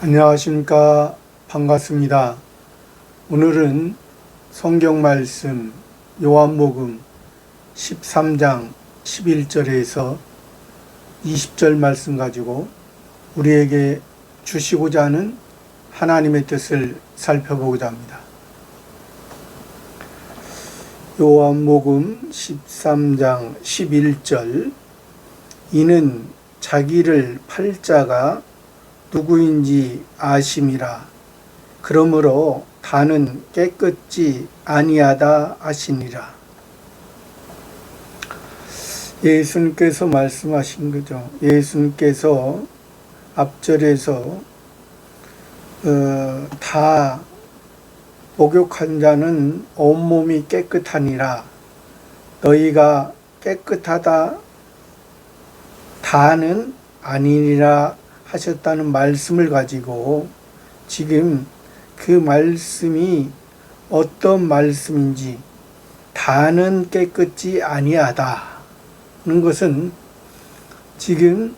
안녕하십니까. 반갑습니다. 오늘은 성경 말씀 요한복음 13장 11절에서 20절 말씀 가지고 우리에게 주시고자 하는 하나님의 뜻을 살펴보고자 합니다. 요한복음 13장 11절 이는 자기를 팔 자가 누구인지 아심이라. 그러므로 다는 깨끗지 아니하다 하시니라. 예수님께서 말씀하신 거죠. 예수님께서 앞절에서 다 목욕한 자는 온몸이 깨끗하니라. 너희가 깨끗하다 다는 아니니라 하셨다는 말씀을 가지고 지금 그 말씀이 어떤 말씀인지 다는 깨끗지 아니하다는 것은 지금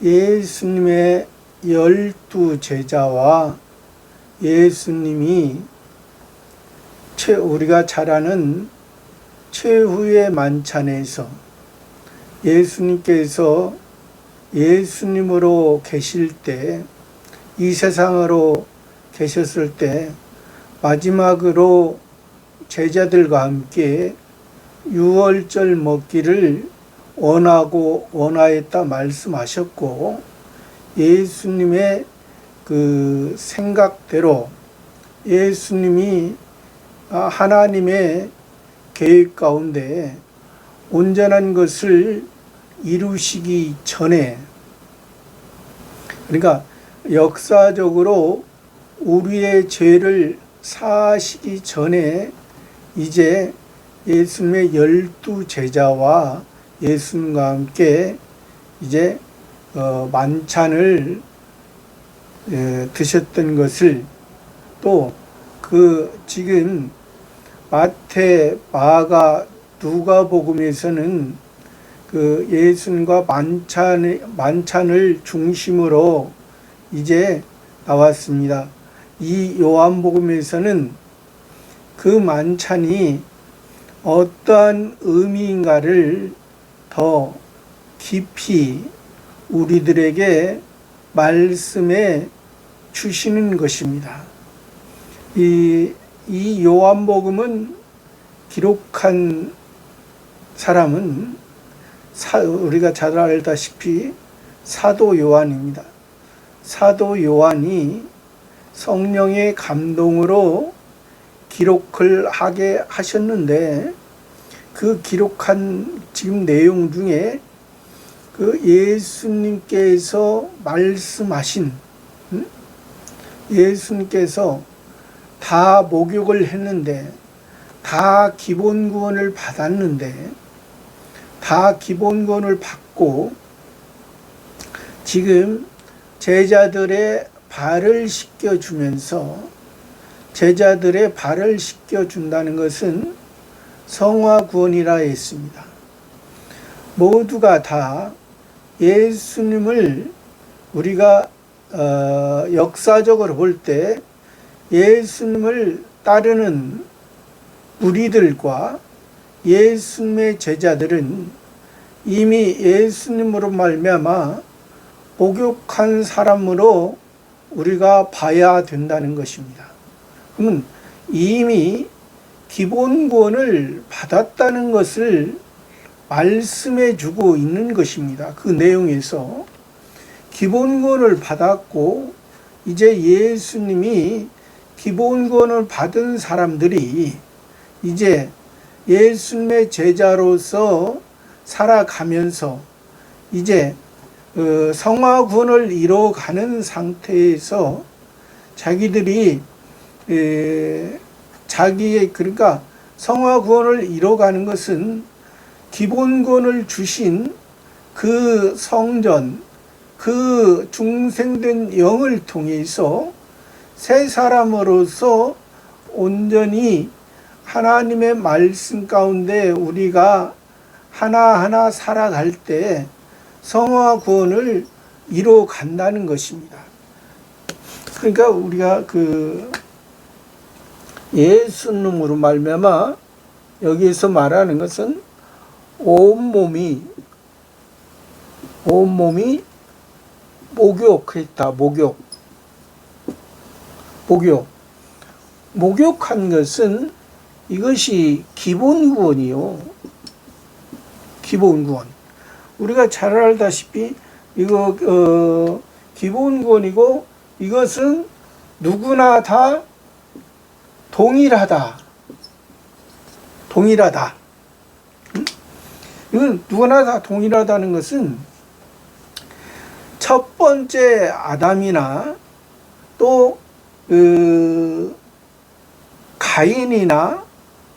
예수님의 12 제자와 예수님이 우리가 잘 아는 최후의 만찬에서 예수님께서 예수님으로 계실 때, 이 세상으로 계셨을 때 마지막으로 제자들과 함께 유월절 먹기를 원하였다 말씀하셨고, 예수님의 그 생각대로 예수님이 하나님의 계획 가운데 온전한 것을 이루시기 전에, 그러니까 역사적으로 우리의 죄를 사하시기 전에 이제 예수님의 12 제자와 예수님과 함께 이제 만찬을 드셨던 것을, 또 그 지금 마태, 마가, 누가복음에서는 그 예수님과 만찬을 중심으로 이제 나왔습니다. 이 요한복음에서는 그 만찬이 어떠한 의미인가를 더 깊이 우리들에게 말씀해 주시는 것입니다. 이 요한복음은 기록한 사람은 우리가 잘 알다시피 사도 요한입니다. 사도 요한이 성령의 감동으로 기록을 하게 하셨는데, 그 기록한 지금 내용 중에 그 예수님께서 말씀하신, 예수님께서 다 목욕을 했는데, 다 기본 구원을 받았는데, 다 기본 구원을 받고 지금 제자들의 발을 씻겨주면서, 제자들의 발을 씻겨준다는 것은 성화 구원이라 했습니다. 모두가 다 예수님을, 우리가 역사적으로 볼 때 예수님을 따르는 무리들과 예수님의 제자들은 이미 예수님으로 말미암아 목욕한 사람으로 우리가 봐야 된다는 것입니다. 그러면 이미 기본 구원을 받았다는 것을 말씀해 주고 있는 것입니다. 그 내용에서 기본 구원을 받았고, 이제 예수님이 기본 구원을 받은 사람들이 이제 예수님의 제자로서 살아가면서 이제 성화 구원을 이뤄가는 상태에서 자기들이 그러니까 성화 구원을 이뤄가는 것은 기본 구원을 주신 그 성전, 그 중생된 영을 통해서 새 사람으로서 온전히 하나님의 말씀 가운데 우리가 하나하나 살아갈 때 성화 구원을 이루어 간다는 것입니다. 그러니까 우리가 그 예수님으로 말미암아 여기에서 말하는 것은 온몸이 목욕했다. 목욕한 것은 이것이 기본 구원이요. 기본 구원. 우리가 잘 알다시피 이거 기본 구원이고 이것은 누구나 다 동일하다. 이건 누구나 다 동일하다는 것은 첫 번째 아담이나 또 가인이나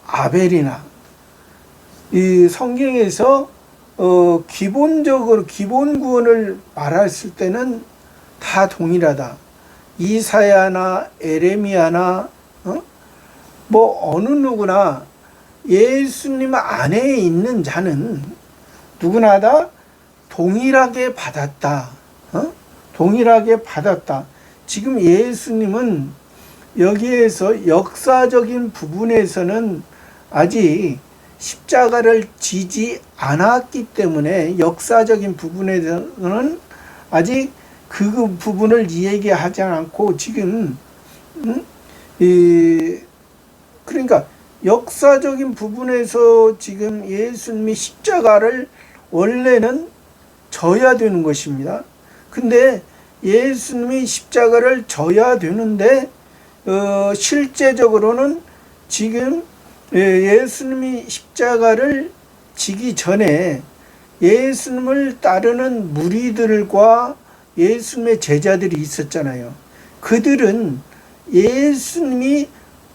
아벨이나 이 성경에서 기본적으로 기본 구원을 말했을 때는 다 동일하다. 이사야나 에레미야나 뭐 어느 누구나 예수님 안에 있는 자는 누구나 다 동일하게 받았다. 동일하게 받았다. 지금 예수님은 여기에서 역사적인 부분에서는 아직 십자가를 지지 않았기 때문에 역사적인 부분에서는 아직 그 부분을 이야기하지 않고 지금 그러니까 역사적인 부분에서 지금 예수님이 십자가를 원래는 져야 되는 것입니다. 근데 예수님이 십자가를 져야 되는데 실제적으로는 지금 예수님이 십자가를 지기 전에 예수님을 따르는 무리들과 예수님의 제자들이 있었잖아요. 그들은 예수님이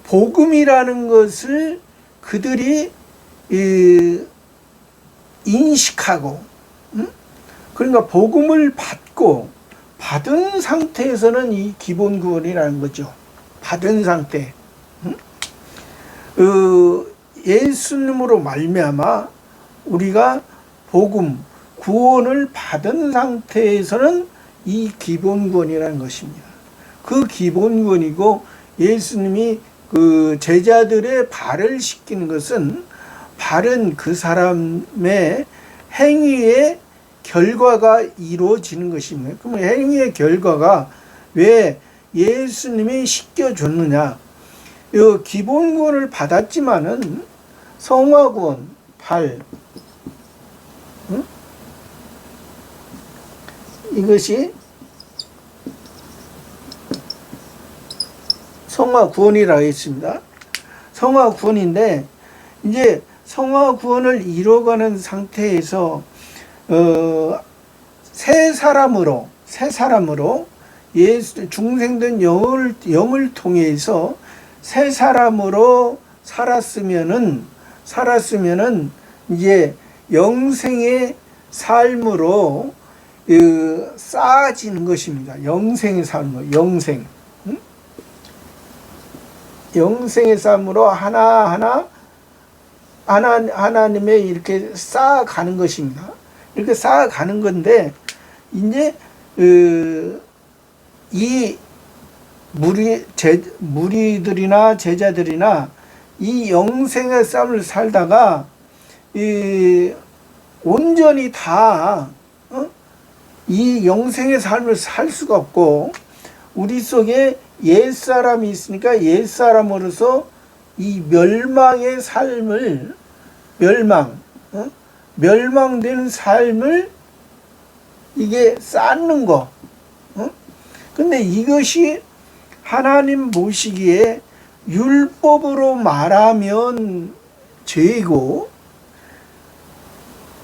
복음이라는 것을 그들이 인식하고 그러니까 복음을 받은 상태에서는 이 기본 구원이라는 거죠. 받은 상태. 예수님으로 말미암아 우리가 복음, 구원을 받은 상태에서는 이 기본 구원이라는 것입니다. 그 기본 구원이고 예수님이 그 제자들의 발을 씻기는 것은 발은 그 사람의 행위의 결과가 이루어지는 것입니다. 그럼 행위의 결과가 왜 예수님이 씻겨줬느냐? 기본 구원을 받았지만은 성화 구원, 발, 이것이 성화 구원이라고 했습니다. 성화 구원인데 이제 성화 구원을 이뤄가는 상태에서 새 사람으로 예수 중생된 영을 통해서 새 사람으로 살았으면은 이제 영생의 삶으로 쌓아지는 것입니다. 영생의 삶으로 영생의 삶으로 하나님의 이렇게 쌓아가는 것입니다. 이렇게 쌓아가는 건데 이제 이 무리들이나 제자들이나 이 영생의 삶을 살다가 온전히 다 이 영생의 삶을 살 수가 없고 우리 속에 옛사람이 있으니까 옛사람으로서 이 멸망의 삶을 멸망되는 삶을 이게 쌓는 거. 근데 이것이 하나님 보시기에 율법으로 말하면 죄이고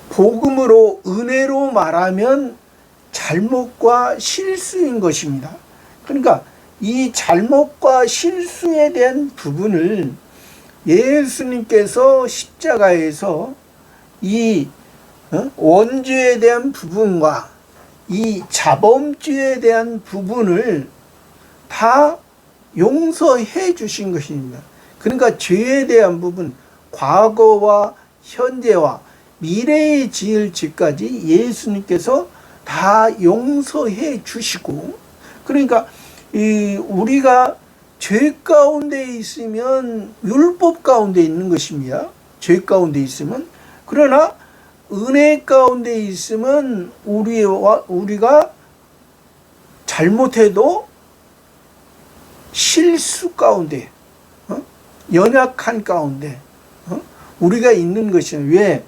복음으로 은혜로 말하면 잘못과 실수인 것입니다. 그러니까 이 잘못과 실수에 대한 부분을 예수님께서 십자가에서 이 원죄에 대한 부분과 이 자범죄에 대한 부분을 다 용서해 주신 것입니다. 그러니까 죄에 대한 부분, 과거와 현재와 미래에 지을 죄까지 예수님께서 다 용서해 주시고, 그러니까 우리가 죄 가운데 있으면 율법 가운데 있는 것입니다. 죄 가운데 있으면. 그러나 은혜 가운데 있으면 우리가 잘못해도 실수 가운데, 연약한 가운데 우리가 있는 것이에요. 왜?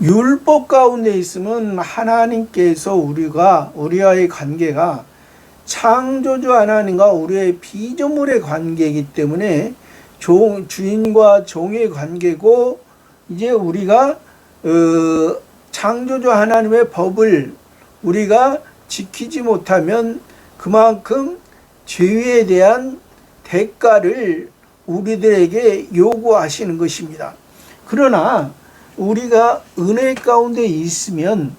율법 가운데 있으면 하나님께서 우리와의 관계가 창조주 하나님과 우리의 피조물의 관계이기 때문에 주인과 종의 관계고, 이제 우리가 창조주 하나님의 법을 우리가 지키지 못하면 그만큼 죄에 대한 대가를 우리들에게 요구하시는 것입니다. 그러나 우리가 은혜 가운데 있으면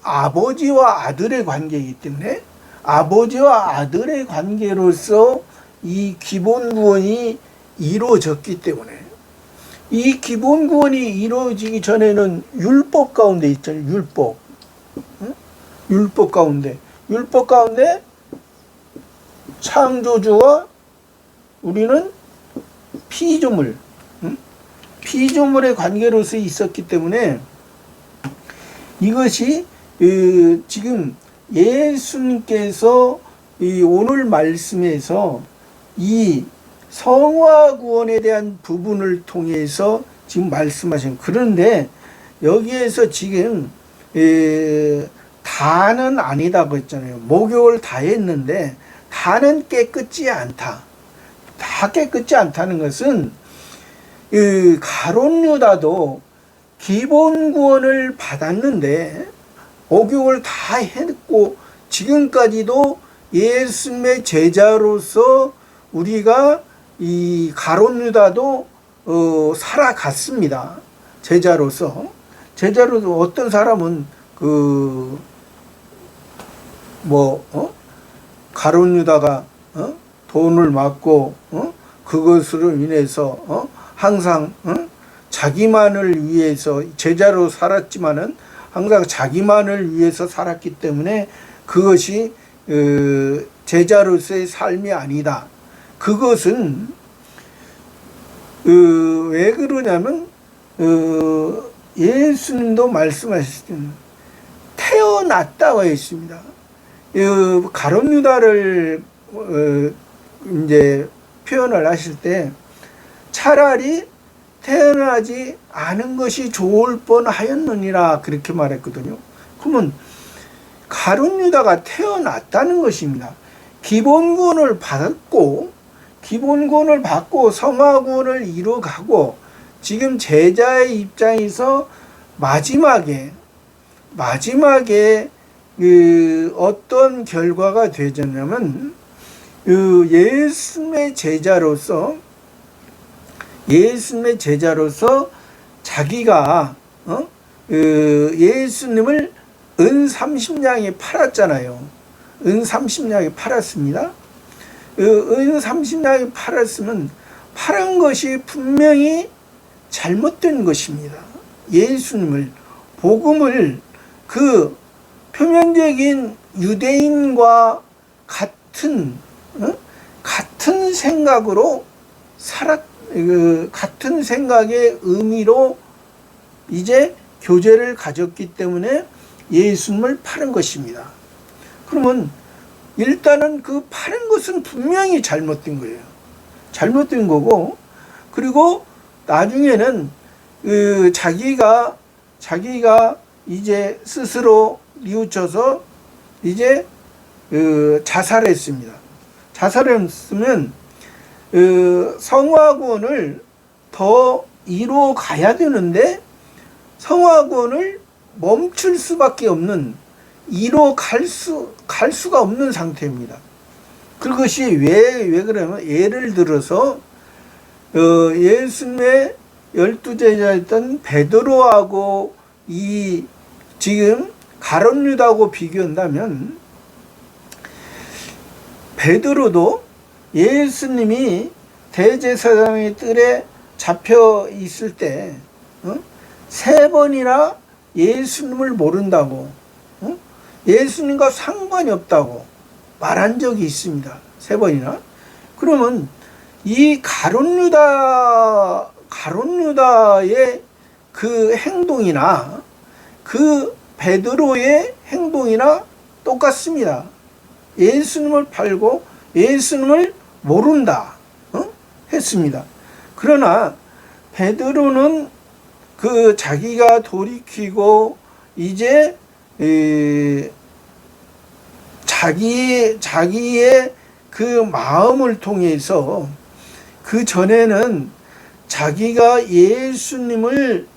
아버지와 아들의 관계이기 때문에 아버지와 아들의 관계로서 이 기본 구원이 이루어졌기 때문에, 이 기본 구원이 이루어지기 전에는 율법 가운데 있잖아요. 율법 가운데 창조주와 우리는 피조물의 관계로서 있었기 때문에, 이것이 지금 예수님께서 오늘 말씀에서 이 성화 구원에 대한 부분을 통해서 지금 말씀하신, 그런데 여기에서 지금 다는 아니다고 했잖아요. 목욕을 다 했는데 다는 깨끗지 않다. 다 깨끗지 않다는 것은 가룟 유다도 기본 구원을 받았는데 목욕을 다 했고 지금까지도 예수님의 제자로서 우리가 이 가룟 유다도 살아갔습니다. 제자로서 어떤 사람은 가룟 유다가 돈을 받고 그것으로 인해서 항상 자기만을 위해서 제자로 살았지만은 항상 자기만을 위해서 살았기 때문에 그것이 제자로서의 삶이 아니다. 그것은 왜 그러냐면 예수님도 말씀하셨습니다. 태어났다고 했습니다. 가룟 유다를 이제 표현을 하실 때 차라리 태어나지 않은 것이 좋을 뻔하였느니라 그렇게 말했거든요. 그러면 가룟 유다가 태어났다는 것입니다. 기본 구원을 받고 성화 구원을 이루어가고 지금 제자의 입장에서 마지막에 어떤 결과가 되졌냐면 예수님의 제자로서 자기가 예수님을 은 30냥에 팔았잖아요. 은 30냥에 팔았습니다. 은 30냥에 팔았으면 팔은 것이 분명히 잘못된 것입니다. 예수님을, 복음을 그 표면적인 유대인과 같은 생각으로 같은 생각의 의미로 이제 교제를 가졌기 때문에 예수님을 파는 것입니다. 그러면 일단은 그 파는 것은 분명히 잘못된 거예요. 잘못된 거고, 그리고 나중에는 자기가 이제 스스로 뉘우쳐서 이제 자살했습니다. 자살했으면 성화구원을 더 이루어 가야 되는데 성화구원을 멈출 수밖에 없는, 이루어 갈 수가 없는 상태입니다. 그것이 왜 그러냐면, 예를 들어서 예수님의 12제자였던 베드로하고 이 지금 가룟 유다하고 비교한다면, 베드로도 예수님이 대제사장의 뜰에 잡혀 있을 때 3번이나 예수님을 모른다고 예수님과 상관이 없다고 말한 적이 있습니다. 3번이나. 그러면 이 가룟유다의 그 행동이나 그 베드로의 행동이나 똑같습니다. 예수님을 팔고 예수님을 모른다 했습니다. 그러나 베드로는 그 자기가 돌이키고 이제 자기의 그 마음을 통해서, 그 전에는 자기가 예수님을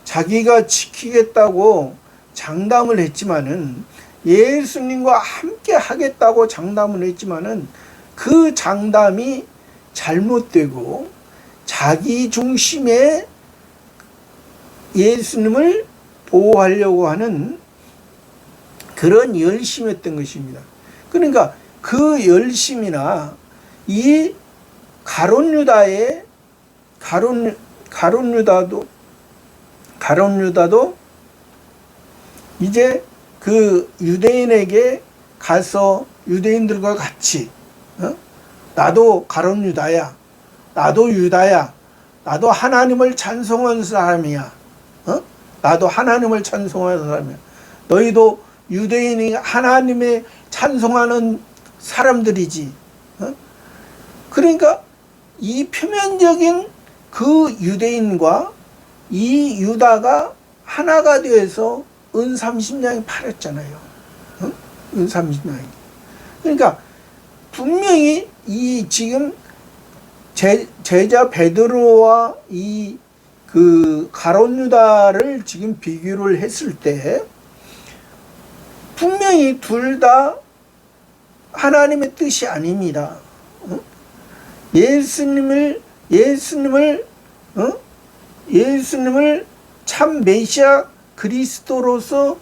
자기가 지키겠다고 장담을 했지만은, 예수님과 함께 하겠다고 장담을 했지만은 그 장담이 잘못되고 자기 중심의 예수님을 보호하려고 하는 그런 열심이었던 것입니다. 그러니까 그 열심이나 이 가룟유다도 이제 그 유대인에게 가서 유대인들과 같이 나도 가룟유다야, 나도 유다야, 나도 하나님을 찬송하는 사람이야, 나도 하나님을 찬송하는 사람이야, 너희도 유대인이 하나님의 찬송하는 사람들이지. 그러니까 이 표면적인 그 유대인과 이 유다가 하나가 되어서 은 30냥이 팔았잖아요. 은 30냥이. 그러니까 분명히 이 지금 제자 베드로와 이 그 가룟유다를 지금 비교를 했을 때 분명히 둘 다 하나님의 뜻이 아닙니다. 예수님을 참 메시아 그리스도로서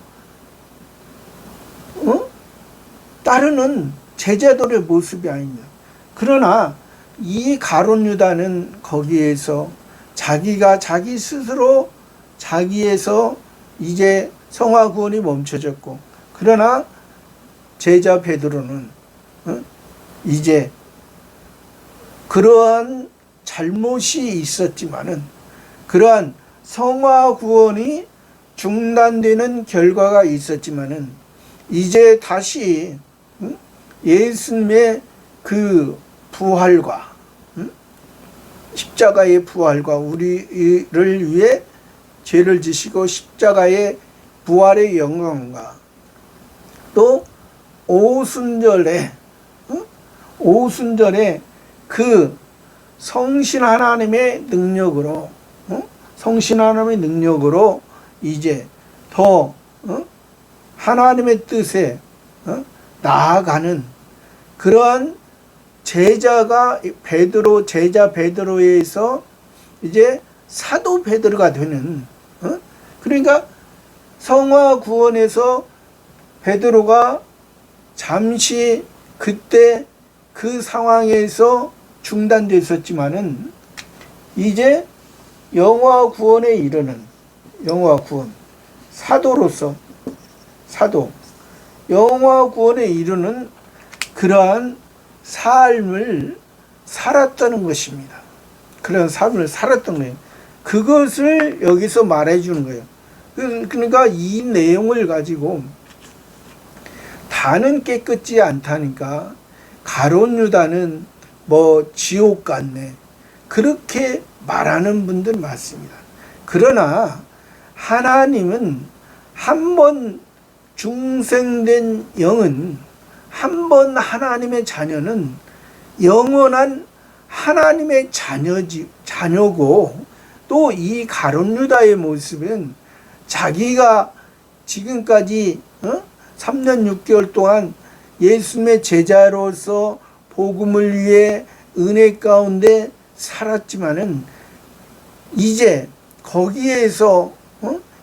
따르는 제자들의 모습이 아닙니다. 그러나 이 가룟유다는 거기에서 자기가 자기 스스로 자기에서 이제 성화 구원이 멈춰졌고, 그러나 제자 베드로는 이제 그러한 잘못이 있었지만은, 그러한 성화 구원이 중단되는 결과가 있었지만은 이제 다시 예수님의 그 부활과 십자가의 부활과 우리를 위해 죄를 지시고 십자가의 부활의 영광과 또 오순절에 그 성신 하나님의 능력으로 이제 더 하나님의 뜻에 나아가는 그러한 제자 베드로에서 이제 사도 베드로가 되는, 그러니까 성화 구원에서 베드로가 잠시 그때 그 상황에서 중단됐었지만은 이제 영화 구원에 이르는, 영화 구원 사도로서 영화 구원에 이르는 그러한 삶을 살았다는 것입니다. 그런 삶을 살았던 거예요. 그것을 여기서 말해주는 거예요. 그러니까 이 내용을 가지고 다는 깨끗지 않다니까 가룟유다는 뭐 지옥 같네, 그렇게 말하는 분들 많습니다. 그러나 하나님은 한 번 중생된 영은, 한 번 하나님의 자녀는 영원한 하나님의 자녀고, 또 이 가룟유다의 모습은 자기가 지금까지 3년 6개월 동안 예수님의 제자로서 복음을 위해 은혜 가운데 살았지만은 이제 거기에서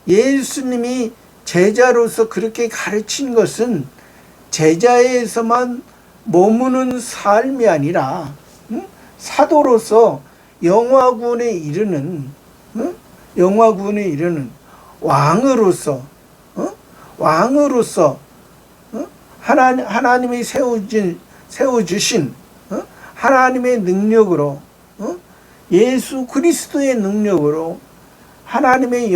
예수님이 제자로서 그렇게 가르친 것은 제자에서만 머무는 삶이 아니라 사도로서 영화군에 이르는 왕으로서 왕으로서 하나님이 세워주신 하나님의 능력으로 예수 그리스도의 능력으로 하나님의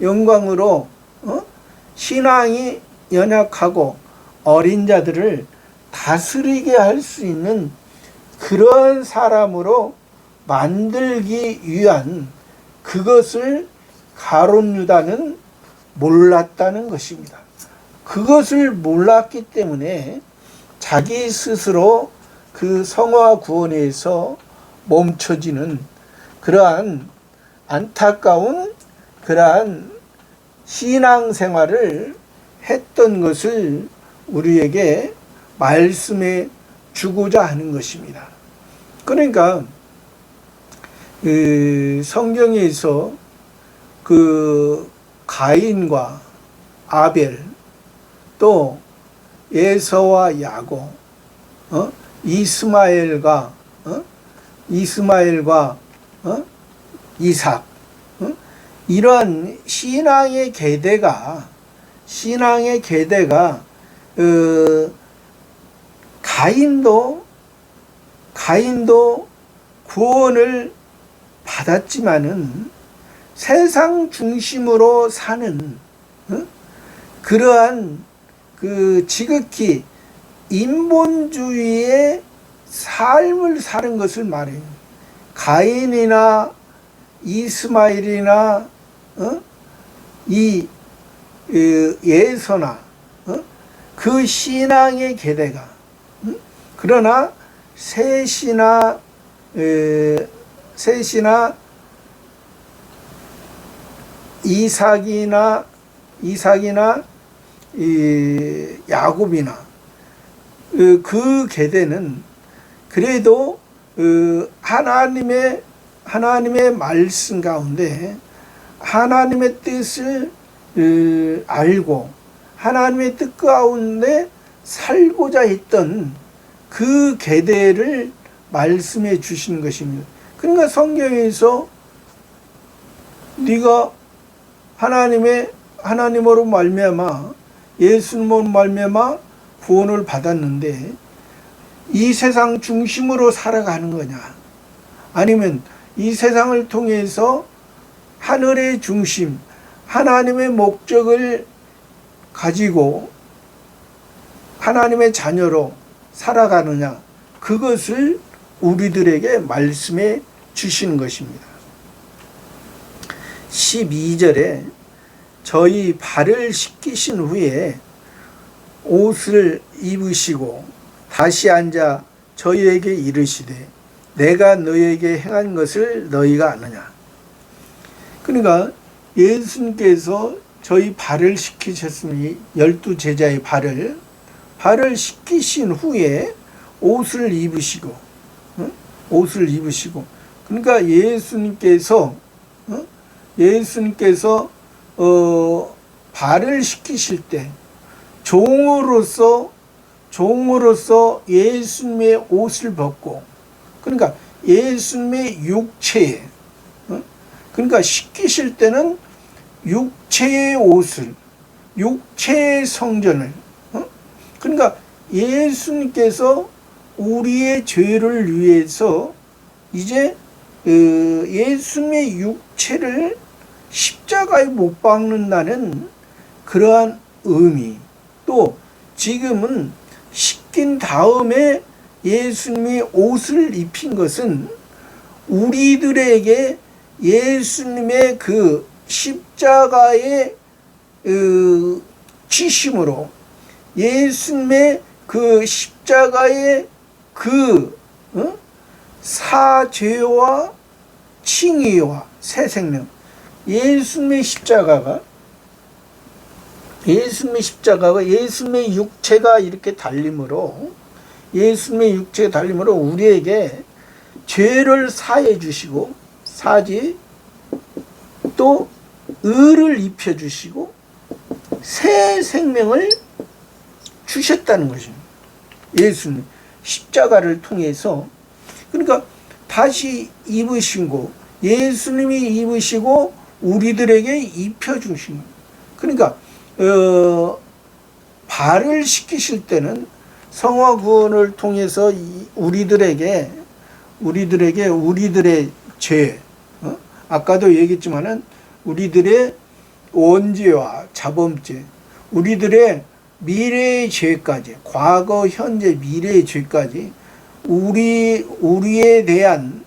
영광으로 신앙이 연약하고 어린 자들을 다스리게 할 수 있는 그런 사람으로 만들기 위한 그것을 가룟 유다는 몰랐다는 것입니다. 그것을 몰랐기 때문에 자기 스스로 그 성화 구원에서 멈춰지는 그러한 안타까운 그러한 신앙생활을 했던 것을 우리에게 말씀해 주고자 하는 것입니다. 그러니까 성경에서 그 가인과 아벨, 또 에서와 야곱, 이스마엘과 이삭, 이러한 신앙의 계대가 가인도 구원을 받았지만은 세상 중심으로 사는 그러한 그 지극히 인본주의의 삶을 사는 것을 말해요. 가인이나 이스마엘이나 예서나 그 신앙의 계대가 그러나 셋이나 이삭이나 야곱이나 그 계대는 그래도 하나님의 말씀 가운데 하나님의 뜻을 알고 하나님의 뜻 가운데 살고자 했던 그 계대를 말씀해 주시는 것입니다. 그러니까 성경에서 네가 하나님으로 말미암아 예수님으로 말미암아 구원을 받았는데 이 세상 중심으로 살아가는 거냐, 아니면 이 세상을 통해서 하늘의 중심 하나님의 목적을 가지고 하나님의 자녀로 살아가느냐, 그것을 우리들에게 말씀해 주시는 것입니다. 12절에 저희 발을 씻기신 후에 옷을 입으시고 다시 앉아 저희에게 이르시되 내가 너희에게 행한 것을 너희가 아느냐. 그러니까 예수님께서 저희 발을 씻기셨으니 12제자의 발을 씻기신 후에 옷을 입으시고 그러니까 예수님께서 발을 씻기실 때 종으로서 예수님의 옷을 벗고, 그러니까 예수님의 육체에, 그러니까 씻기실 때는 육체의 옷을, 육체의 성전을, 그러니까 예수님께서 우리의 죄를 위해서 이제 예수님의 육체를 십자가에 못 박는다는 그러한 의미, 또 지금은 씻긴 다음에 예수님이 옷을 입힌 것은 우리들에게 예수님의 그 십자가의 지심으로 예수님의 그 십자가의 그 사죄와 칭의와 새 생명, 예수님의 십자가가 예수님의 육체가 이렇게 달림으로 우리에게 죄를 사해 주시고 또 의를 입혀 주시고 새 생명을 주셨다는 것입니다. 예수님 십자가를 통해서. 그러니까 다시 입으시고 예수님이 입으시고 우리들에게 입혀 주신 거예요. 그러니까 발을 시키실 때는 성화 구원을 통해서 우리들의 죄, 아까도 얘기했지만은 우리들의 원죄와 자범죄, 우리들의 미래의 죄까지, 과거, 현재, 미래의 죄까지, 우리에 대한,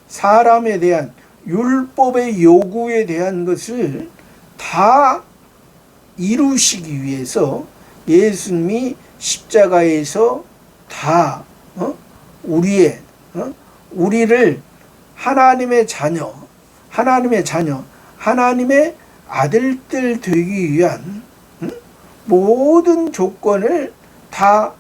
사람에 대한 율법의 요구에 대한 것을 다 이루시기 위해서 예수님이 십자가에서 다 우리를 하나님의 자녀, 하나님의 아들들 되기 위한 모든 조건을 다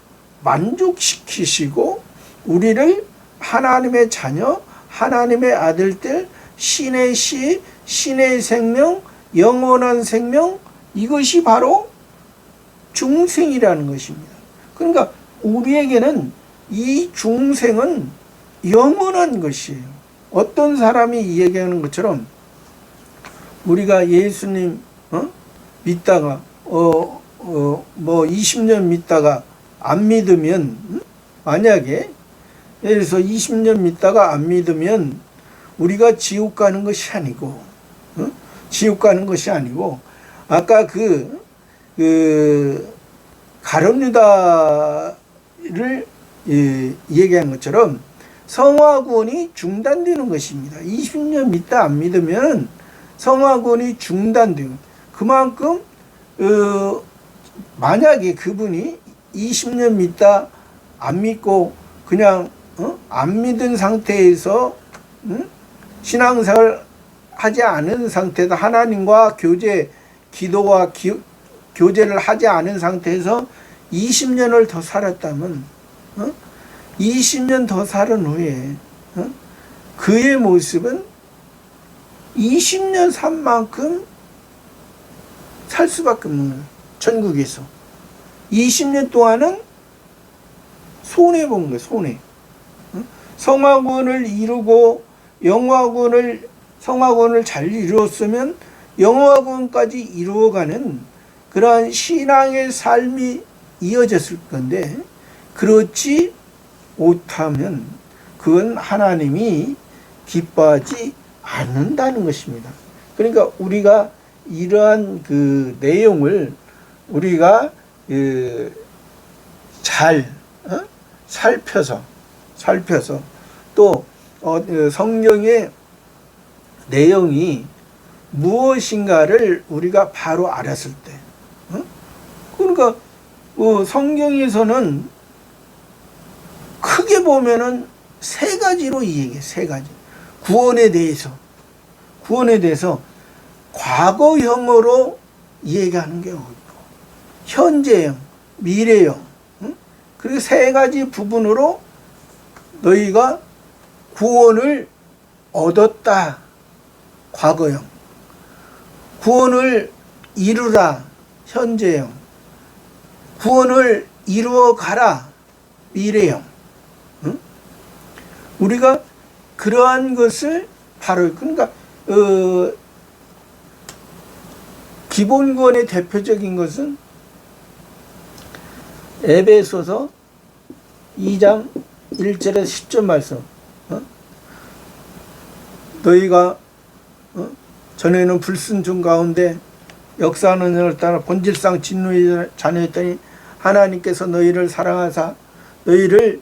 만족시키시고 우리를 하나님의 자녀, 하나님의 아들들, 신의 씨, 신의 생명, 영원한 생명, 이것이 바로 중생이라는 것입니다. 그러니까 우리에게는 이 중생은 영원한 것이에요. 어떤 사람이 얘기하는 것처럼 우리가 예수님 믿다가 뭐 20년 믿다가 안 믿으면, 만약에 예를 들어서 20년 믿다가 안 믿으면 우리가 지옥 가는 것이 아니고, 아까 그 가룟 유다를 얘기한 것처럼 성화 구원이 중단되는 것입니다. 20년 믿다 안 믿으면 성화 구원이 중단되고, 그만큼 만약에 그분이 20년 믿다 안 믿고 그냥 안 믿은 상태에서 신앙생활 하지 않은 상태에서 하나님과 기도와 교제를 하지 않은 상태에서 20년을 더 살았다면 20년 더 살은 후에 그의 모습은 20년 산 만큼 살 수밖에 없는 거예요. 천국에서 20년 동안은 손해본 거예요. 손해. 성화구원을 이루고 성화구원을 잘 이루었으면 영화구원까지 이루어가는 그러한 신앙의 삶이 이어졌을 건데, 그렇지 못하면 그건 하나님이 기뻐하지 않는다는 것입니다. 그러니까 우리가 이러한 그 내용을 우리가 잘 살펴서 또 성경의 내용이 무엇인가를 우리가 바로 알았을 때, 그러니까 성경에서는 크게 보면은 세 가지로 이야기해. 세 가지. 구원에 대해서 과거형으로 이야기하는 게 없고, 현재형, 미래형, 그리고 세 가지 부분으로 너희가 구원을 얻었다, 과거형, 구원을 이루라, 현재형, 구원을 이루어 가라, 미래형. 우리가 그러한 것을 바로, 그러니까 기본 구원의 대표적인 것은 에베소서 2장 1절에서 10절 말씀. 너희가 전에는 불순종 가운데 역사하는 일을 따라 본질상 진노의 자녀였더니 하나님께서 너희를 사랑하사 너희를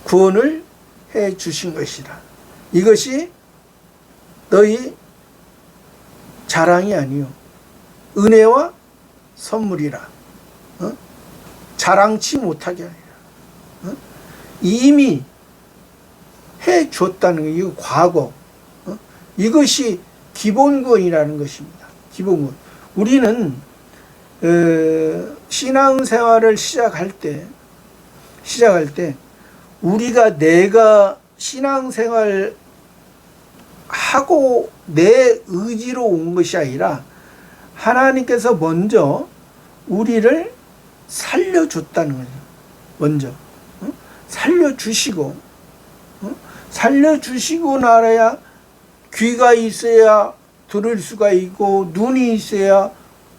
구원을 해 주신 것이라. 이것이 너희 자랑이 아니요 은혜와 선물이라. 자랑치 못하게 아니라 이미 해 줬다는 거. 이거 과거. 이것이 기본구원이라는 것입니다. 기본구원. 우리는 신앙생활을 시작할 때 우리가 내가 신앙생활 하고 내 의지로 온 것이 아니라 하나님께서 먼저 우리를 살려줬다는 거죠. 먼저 살려주시고 나라야 귀가 있어야 들을 수가 있고 눈이 있어야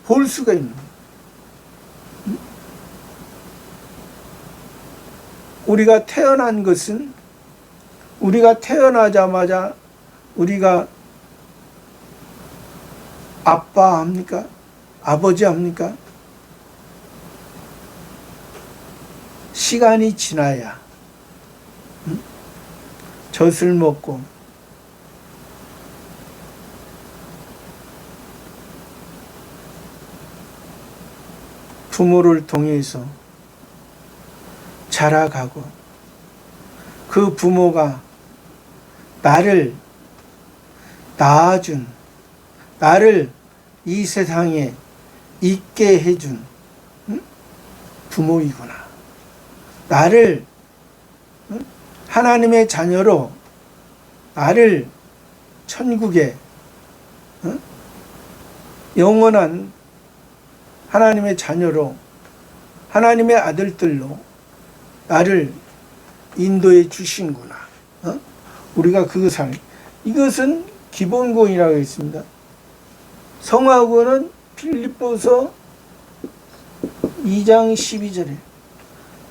볼 수가 있는 거예요. 우리가 태어난 것은 우리가 태어나자마자 우리가 아빠 합니까? 아버지 합니까? 시간이 지나야 젖을 먹고 부모를 통해서 자라가고 그 부모가 나를 낳아준, 나를 이 세상에 있게 해준 부모이구나. 나를 하나님의 자녀로, 나를 천국에 영원한 하나님의 자녀로, 하나님의 아들들로 나를 인도해 주신구나. 우리가 그것을, 이것은 기본권이라고 했습니다. 성화권은 빌립보서 2장 12절에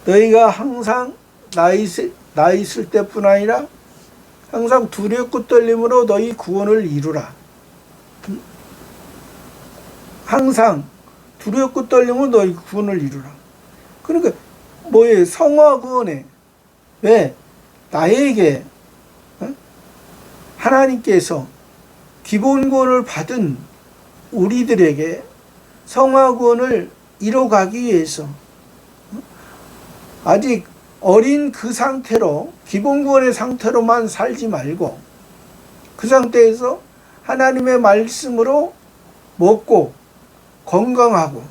너희가 항상 나 있을 때뿐 아니라 항상 두렵고 떨림으로 너희 구원을 이루라. 항상 두렵고 떨림으로 너희 구원을 이루라. 그러니까 뭐예요? 성화구원에 왜 나에게 하나님께서 기본구원을 받은 우리들에게 성화구원을 이뤄가기 위해서 아직 어린 그 상태로 기본구원의 상태로만 살지 말고 그 상태에서 하나님의 말씀으로 먹고 건강하고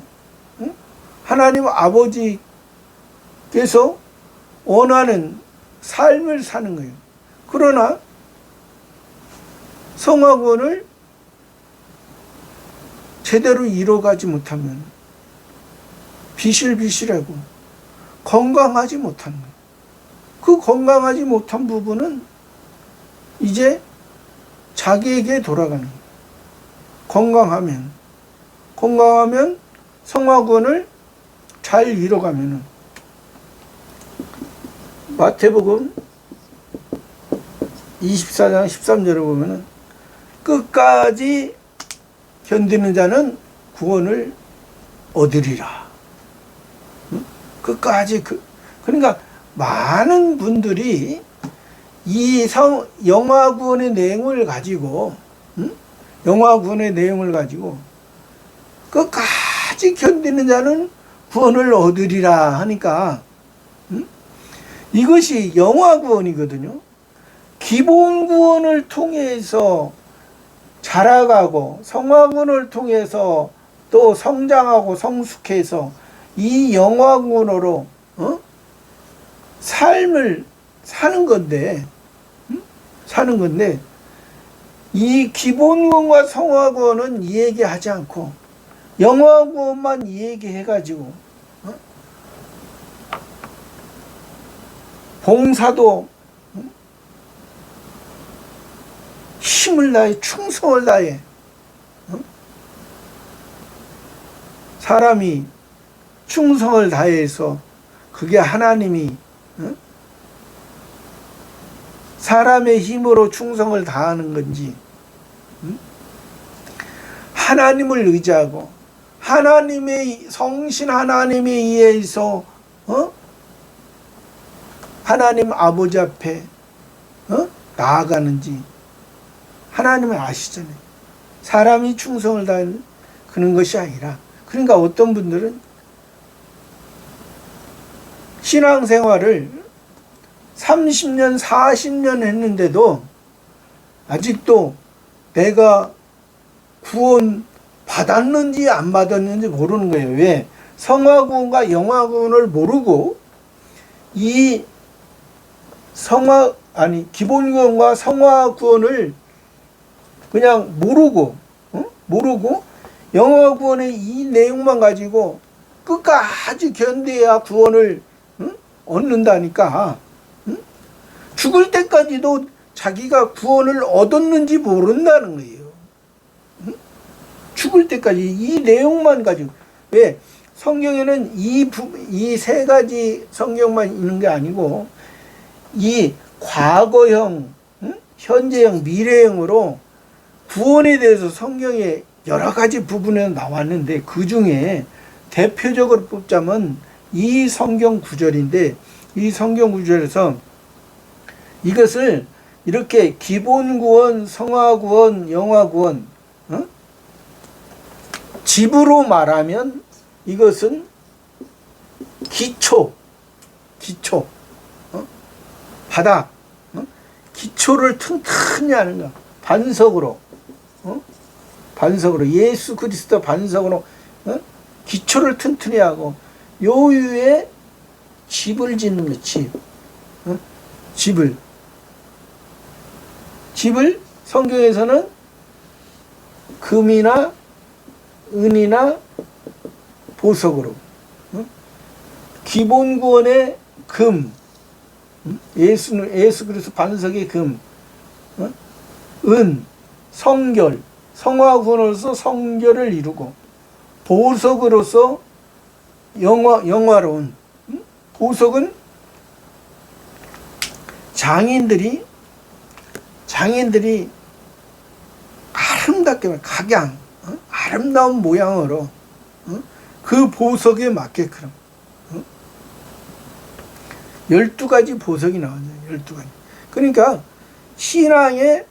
하나님 아버지께서 원하는 삶을 사는 거예요. 그러나 성화구원을 제대로 이뤄가지 못하면 비실비실하고 건강하지 못하는 거예요. 그 건강하지 못한 부분은 이제 자기에게 돌아가는 거예요. 건강하면 성화구원을 잘 이뤄가면은 마태복음 24장 13절에 보면은 끝까지 견디는 자는 구원을 얻으리라. 끝까지 그러니까 많은 분들이 이 영화구원의 내용을 가지고 영화구원의 내용을 가지고 끝까지 견디는 자는 구원을 얻으리라 하니까 이것이 영화구원이거든요. 기본 구원을 통해서 자라가고 성화구원을 통해서 또 성장하고 성숙해서 이 영화구원으로 삶을 사는 건데 이 기본구원과 성화구원은 이야기하지 않고 영화구원만 이야기해가지고 봉사도 힘을 다해 충성을 다해 사람이 충성을 다해서 그게 하나님이 사람의 힘으로 충성을 다하는 건지 하나님을 의지하고 하나님의 성신 하나님에 의해서 하나님 아버지 앞에 나아가는지 하나님은 아시잖아요. 사람이 충성을 다하는 그런 것이 아니라 그러니까 어떤 분들은 신앙생활을 30년 40년 했는데도 아직도 내가 구원 받았는지 안 받았는지 모르는 거예요. 왜? 성화구원과 영화구원을 모르고 이 기본구원과 성화구원을 그냥 모르고 영화구원의 이 내용만 가지고 끝까지 견뎌야 구원을 얻는다니까. 죽을 때까지도 자기가 구원을 얻었는지 모른다는 거예요. 죽을 때까지 이 내용만 가지고. 왜? 성경에는 이 세 가지 성경만 있는 게 아니고 이 과거형, 현재형, 미래형으로 구원에 대해서 성경에 여러 가지 부분에 나왔는데 그 중에 대표적으로 뽑자면 이 성경 구절인데, 이 성경 구절에서 이것을 이렇게 기본 구원, 성화 구원, 영화 구원, 집으로 말하면 이것은 기초, 바닥, 기초를 튼튼히 하는 거. 반석으로, 반석으로, 예수 그리스도 반석으로, 기초를 튼튼히 하고, 요 위에 집을 짓는 거, 집을 성경에서는 금이나 은이나 보석으로, 기본 구원의 금, 예수 그리스도 반석의 금, 은, 성결, 성화 구원으로서 성결을 이루고, 보석으로서 영화로운, 보석은 장인들이 아름답게 각양, 아름다운 모양으로 그 보석에 맞게끔 12가지 보석이 나왔네요. 12가지. 그러니까 신앙의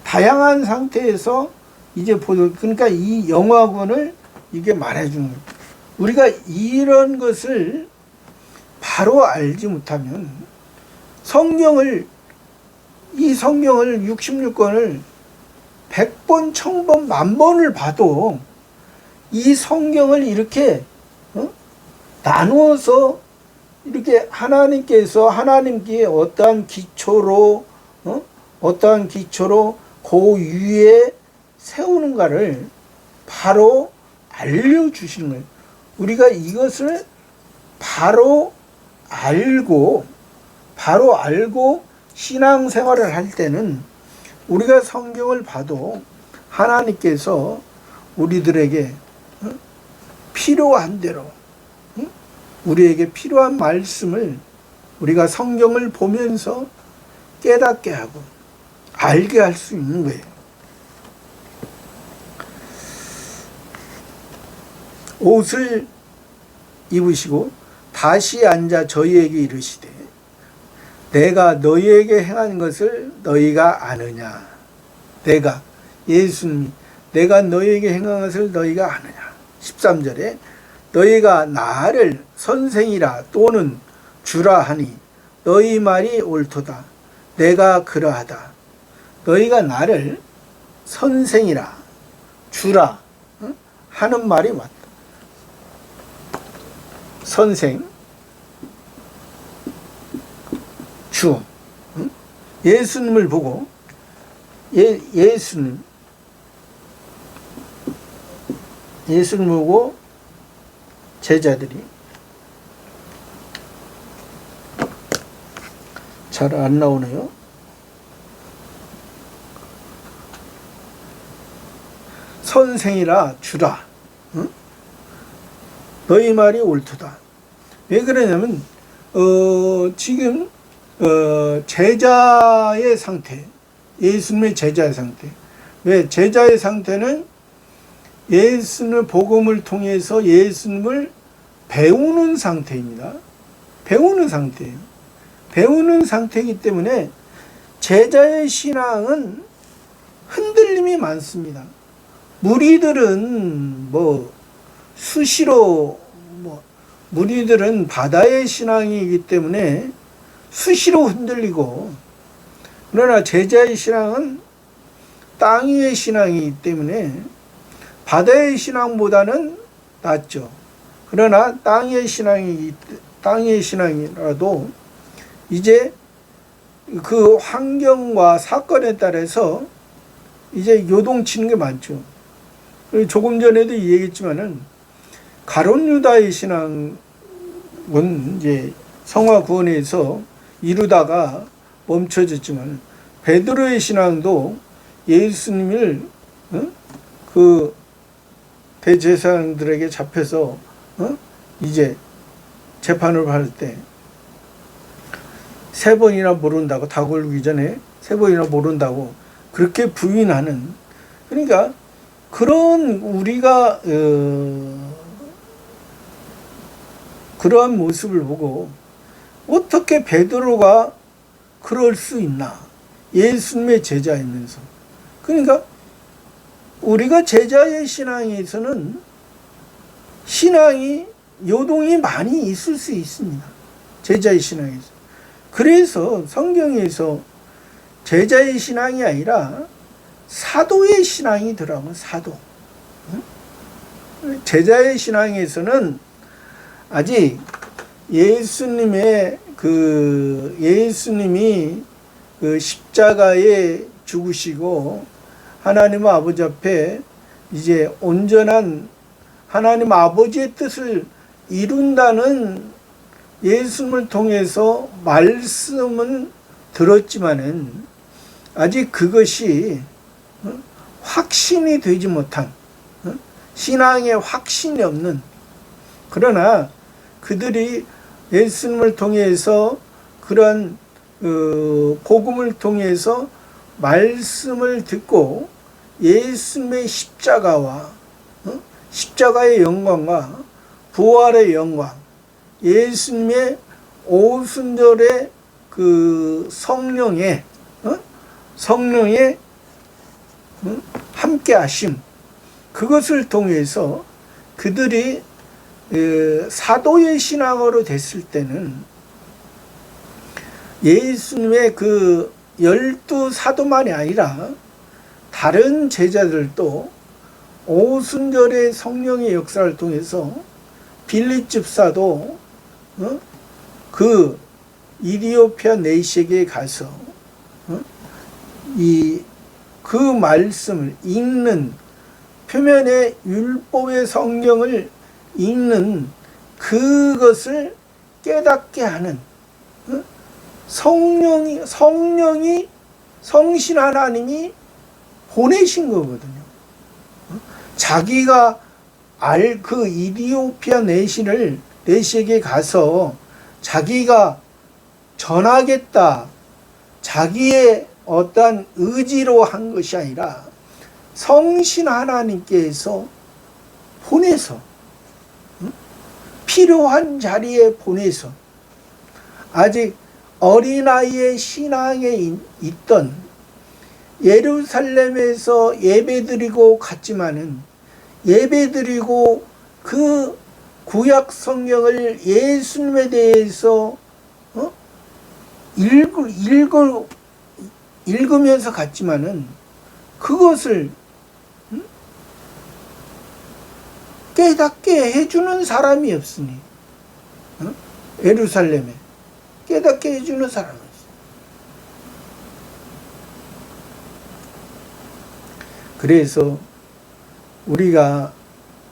다양한 상태에서 이제 보석, 그러니까 이 영화관을 이게 말해주는 거예요. 우리가 이런 것을 바로 알지 못하면 이 성경을 66권을 100번, 1000번, 10,000번을 봐도 이 성경을 이렇게 나누어서 이렇게 하나님께 어떠한 기초로 그 위에 세우는가를 바로 알려주시는 거예요. 우리가 이것을 바로 알고 신앙생활을 할 때는 우리가 성경을 봐도 하나님께서 우리들에게 필요한 대로 우리에게 필요한 말씀을 우리가 성경을 보면서 깨닫게 하고 알게 할 수 있는 거예요. 옷을 입으시고 다시 앉아 저희에게 이르시되 내가 너희에게 행한 것을 너희가 아느냐. 예수님이 내가 너희에게 행한 것을 너희가 아느냐. 13절에 너희가 나를 선생이라 또는 주라 하니 너희 말이 옳도다. 내가 그러하다. 너희가 나를 선생이라 주라 하는 말이 맞다. 선생, 주, 예수님을 보고 예수님 보고 제자들이 잘 안 나오네요. 선생이라 주라. 너희 말이 옳도다. 왜 그러냐면 지금 제자의 상태, 예수님의 제자의 상태. 왜 제자의 상태는 예수님의 복음을 통해서 예수님을 배우는 상태입니다. 배우는 상태예요. 배우는 상태이기 때문에 제자의 신앙은 흔들림이 많습니다. 무리들은 수시로 무리들은 바다의 신앙이기 때문에 수시로 흔들리고, 그러나 제자의 신앙은 땅 위의 신앙이기 때문에 바다의 신앙보다는 낫죠. 그러나 땅 위의 신앙이라도 이제 그 환경과 사건에 따라서 이제 요동치는 게 많죠. 조금 전에도 얘기했지만은 가룟 유다의 신앙은 이제 성화 구원에서 이루다가 멈춰졌지만 베드로의 신앙도 예수님을 그 대제사장들에게 잡혀서 이제 재판을 받을 때 3번이나 모른다고, 다 걸기 전에 3번이나 모른다고 그렇게 부인하는, 그러니까 그런 우리가 그러한 모습을 보고 어떻게 베드로가 그럴 수 있나, 예수님의 제자이면서. 그러니까 우리가 제자의 신앙에서는 신앙이 요동이 많이 있을 수 있습니다. 제자의 신앙에서. 그래서 성경에서 제자의 신앙이 아니라 사도의 신앙이더라고요. 사도. 제자의 신앙에서는 아직 예수님이 그 십자가에 죽으시고 하나님 아버지 앞에 이제 온전한 하나님 아버지의 뜻을 이룬다는 예수님을 통해서 말씀은 들었지만은 아직 그것이 확신이 되지 못한, 신앙에 확신이 없는, 그러나 그들이 예수님을 통해서 그런 복음을 통해서 말씀을 듣고 예수님의 십자가와 십자가의 영광과 부활의 영광, 예수님의 오순절의 그 성령의 함께 하심, 그것을 통해서 그들이 사도의 신앙으로 됐을 때는 예수님의 그 12사도만이 아니라 다른 제자들도 오순절의 성령의 역사를 통해서 빌립 집사도 그 이디오피아 내시에게 가서 그 말씀을 읽는, 표면의 율법의 성경을 읽는 그것을 깨닫게 하는 성령이 성신 하나님이 보내신 거거든요. 자기가 그 이디오피아 내시에게 가서 자기가 전하겠다, 자기의 어떠한 의지로 한 것이 아니라 성신 하나님께서 보내서, 필요한 자리에 보내서, 아직 어린아이의 신앙에 있던 예루살렘에서 예배드리고 갔지만은, 예배드리고 그 구약 성경을 예수님에 대해서 읽으면서 갔지만은 그것을 깨닫게 해주는 사람이 없으니, 예루살렘에 깨닫게 해주는 사람이 없어. 그래서 우리가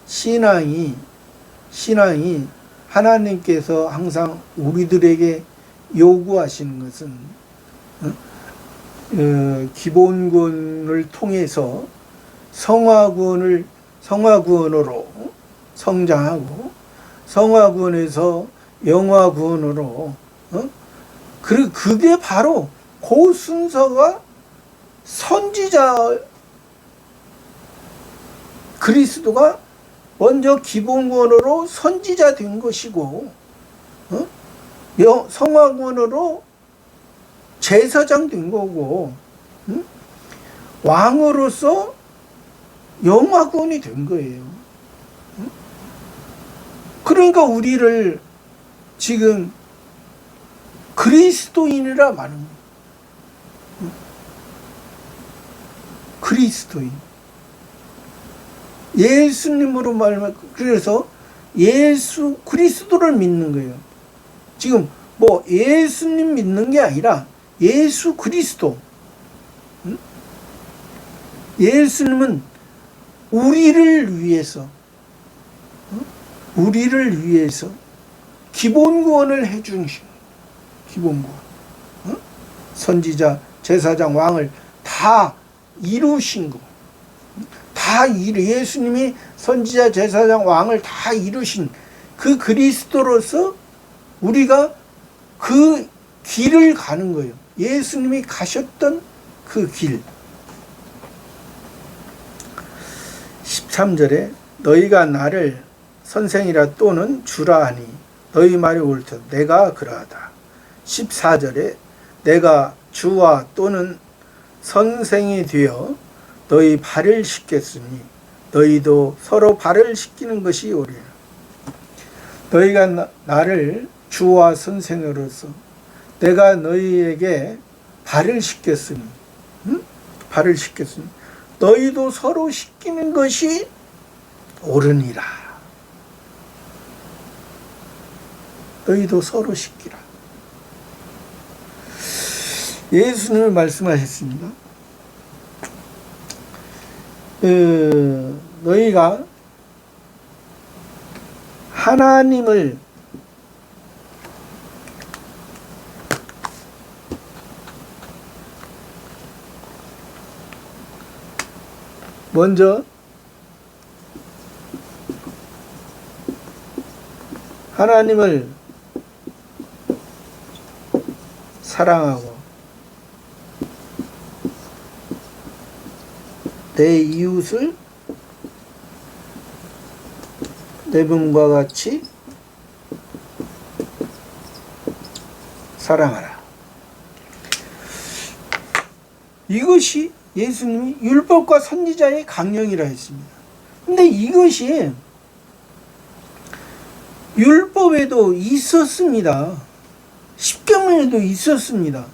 신앙이 하나님께서 항상 우리들에게 요구하시는 것은 기본군을 통해서 성화군으로 성장하고, 성화군에서 영화군으로, 그게 바로 그 순서가 선지자 그리스도가 먼저 기본군으로 선지자 된 것이고, 성화군으로 제사장 된 거고, 왕으로서 영화군이 된 거예요. 그러니까 우리를 지금 그리스도인이라 말하는 거예요. 그리스도인. 예수님으로 말하면, 그래서 예수 그리스도를 믿는 거예요. 지금 뭐 예수님 믿는 게 아니라 예수 그리스도. 예수님은 우리를 위해서 기본 구원을 해주신 기본 구원. 선지자, 제사장, 왕을 다 이루신 거. 다 예수님이 선지자, 제사장, 왕을 다 이루신 그 그리스도로서 우리가 그 길을 가는 거예요. 예수님이 가셨던 그 길. 13절에 너희가 나를 선생이라 또는 주라 하니 너희 말이 옳다. 내가 그러하다. 14절에 내가 주와 또는 선생이 되어 너희 발을 씻겼으니 너희도 서로 발을 씻기는 것이 옳으리라. 너희가 나를 주와 선생으로서 내가 너희에게 발을 씻겼으니 발을 씻겼으니 너희도 서로 씻기는 것이 옳으니라. 너희도 서로 씻기라. 예수님이 말씀하셨습니다. 너희가 하나님을 먼저 하나님을 사랑하고 내 이웃을 내 몸과 같이 사랑하라. 이것이 예수님이 율법과 선지자의 강령이라 했습니다. 근데 이것이 율법에도 있었습니다. 십계명에도 있었습니다.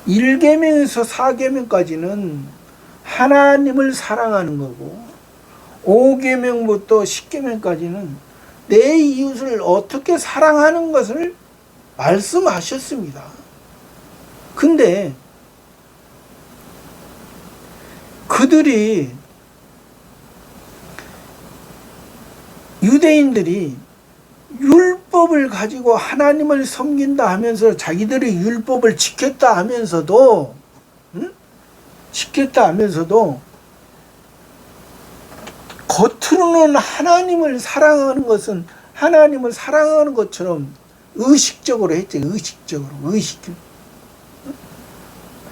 1계명에서 4계명까지는 하나님을 사랑하는 거고 5계명부터 10계명까지는 내 이웃을 어떻게 사랑하는 것을 말씀하셨습니다. 근데 그들이 유대인들이 율법을 가지고 하나님을 섬긴다 하면서 자기들이 율법을 지켰다 하면서도 겉으로는 하나님을 사랑하는 것은 하나님을 사랑하는 것처럼 의식적으로 했죠. 의식적으로.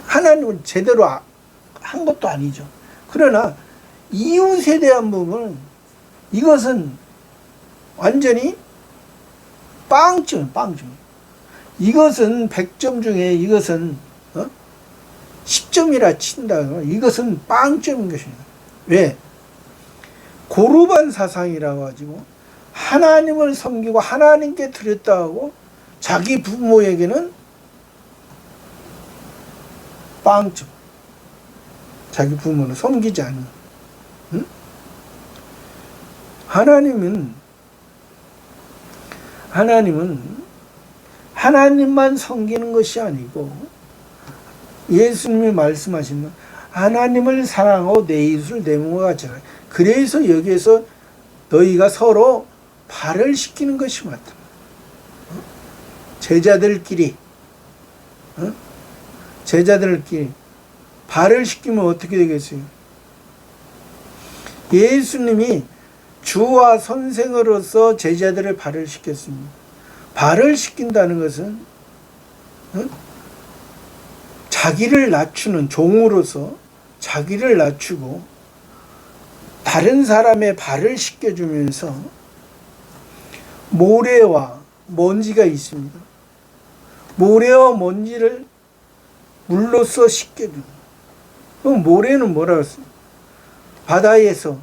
하나님은 제대로 한 것도 아니죠. 그러나 이웃에 대한 부분은 이것은 완전히 빵점. 이것은 100점 중에 이것은 10점이라 친다. 이것은 빵점인 것입니다. 왜? 고르반 사상이라고 가지고 하나님을 섬기고 하나님께 드렸다 하고 자기 부모에게는 빵점. 자기 부모는 섬기지 않는. 하나님은 하나님만 섬기는 것이 아니고 예수님이 말씀하신 하나님을 사랑하고 내 이웃을 내 몸과 같이 사랑해. 그래서 여기에서 너희가 서로 발을 씻기는 것이 맞다. 제자들끼리 발을 씻기면 어떻게 되겠어요? 예수님이 주와 선생으로서 제자들을 발을 씻겼습니다. 발을 씻긴다는 것은 자기를 낮추는 종으로서 자기를 낮추고 다른 사람의 발을 씻겨주면서 모래와 먼지가 있습니다. 모래와 먼지를 물로써 씻겨주는. 그럼 모래는 뭐라고 했어요? 바다에서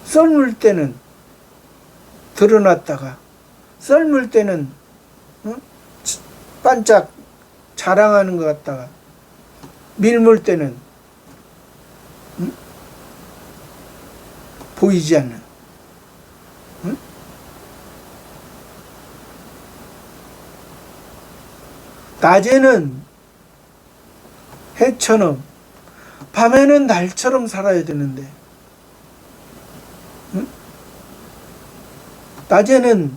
썰물 때는 드러났다가 썰물 때는 반짝 자랑하는 것 같다가 밀물 때는 보이지 않는. 낮에는 해처럼 밤에는 달처럼 살아야 되는데 낮에는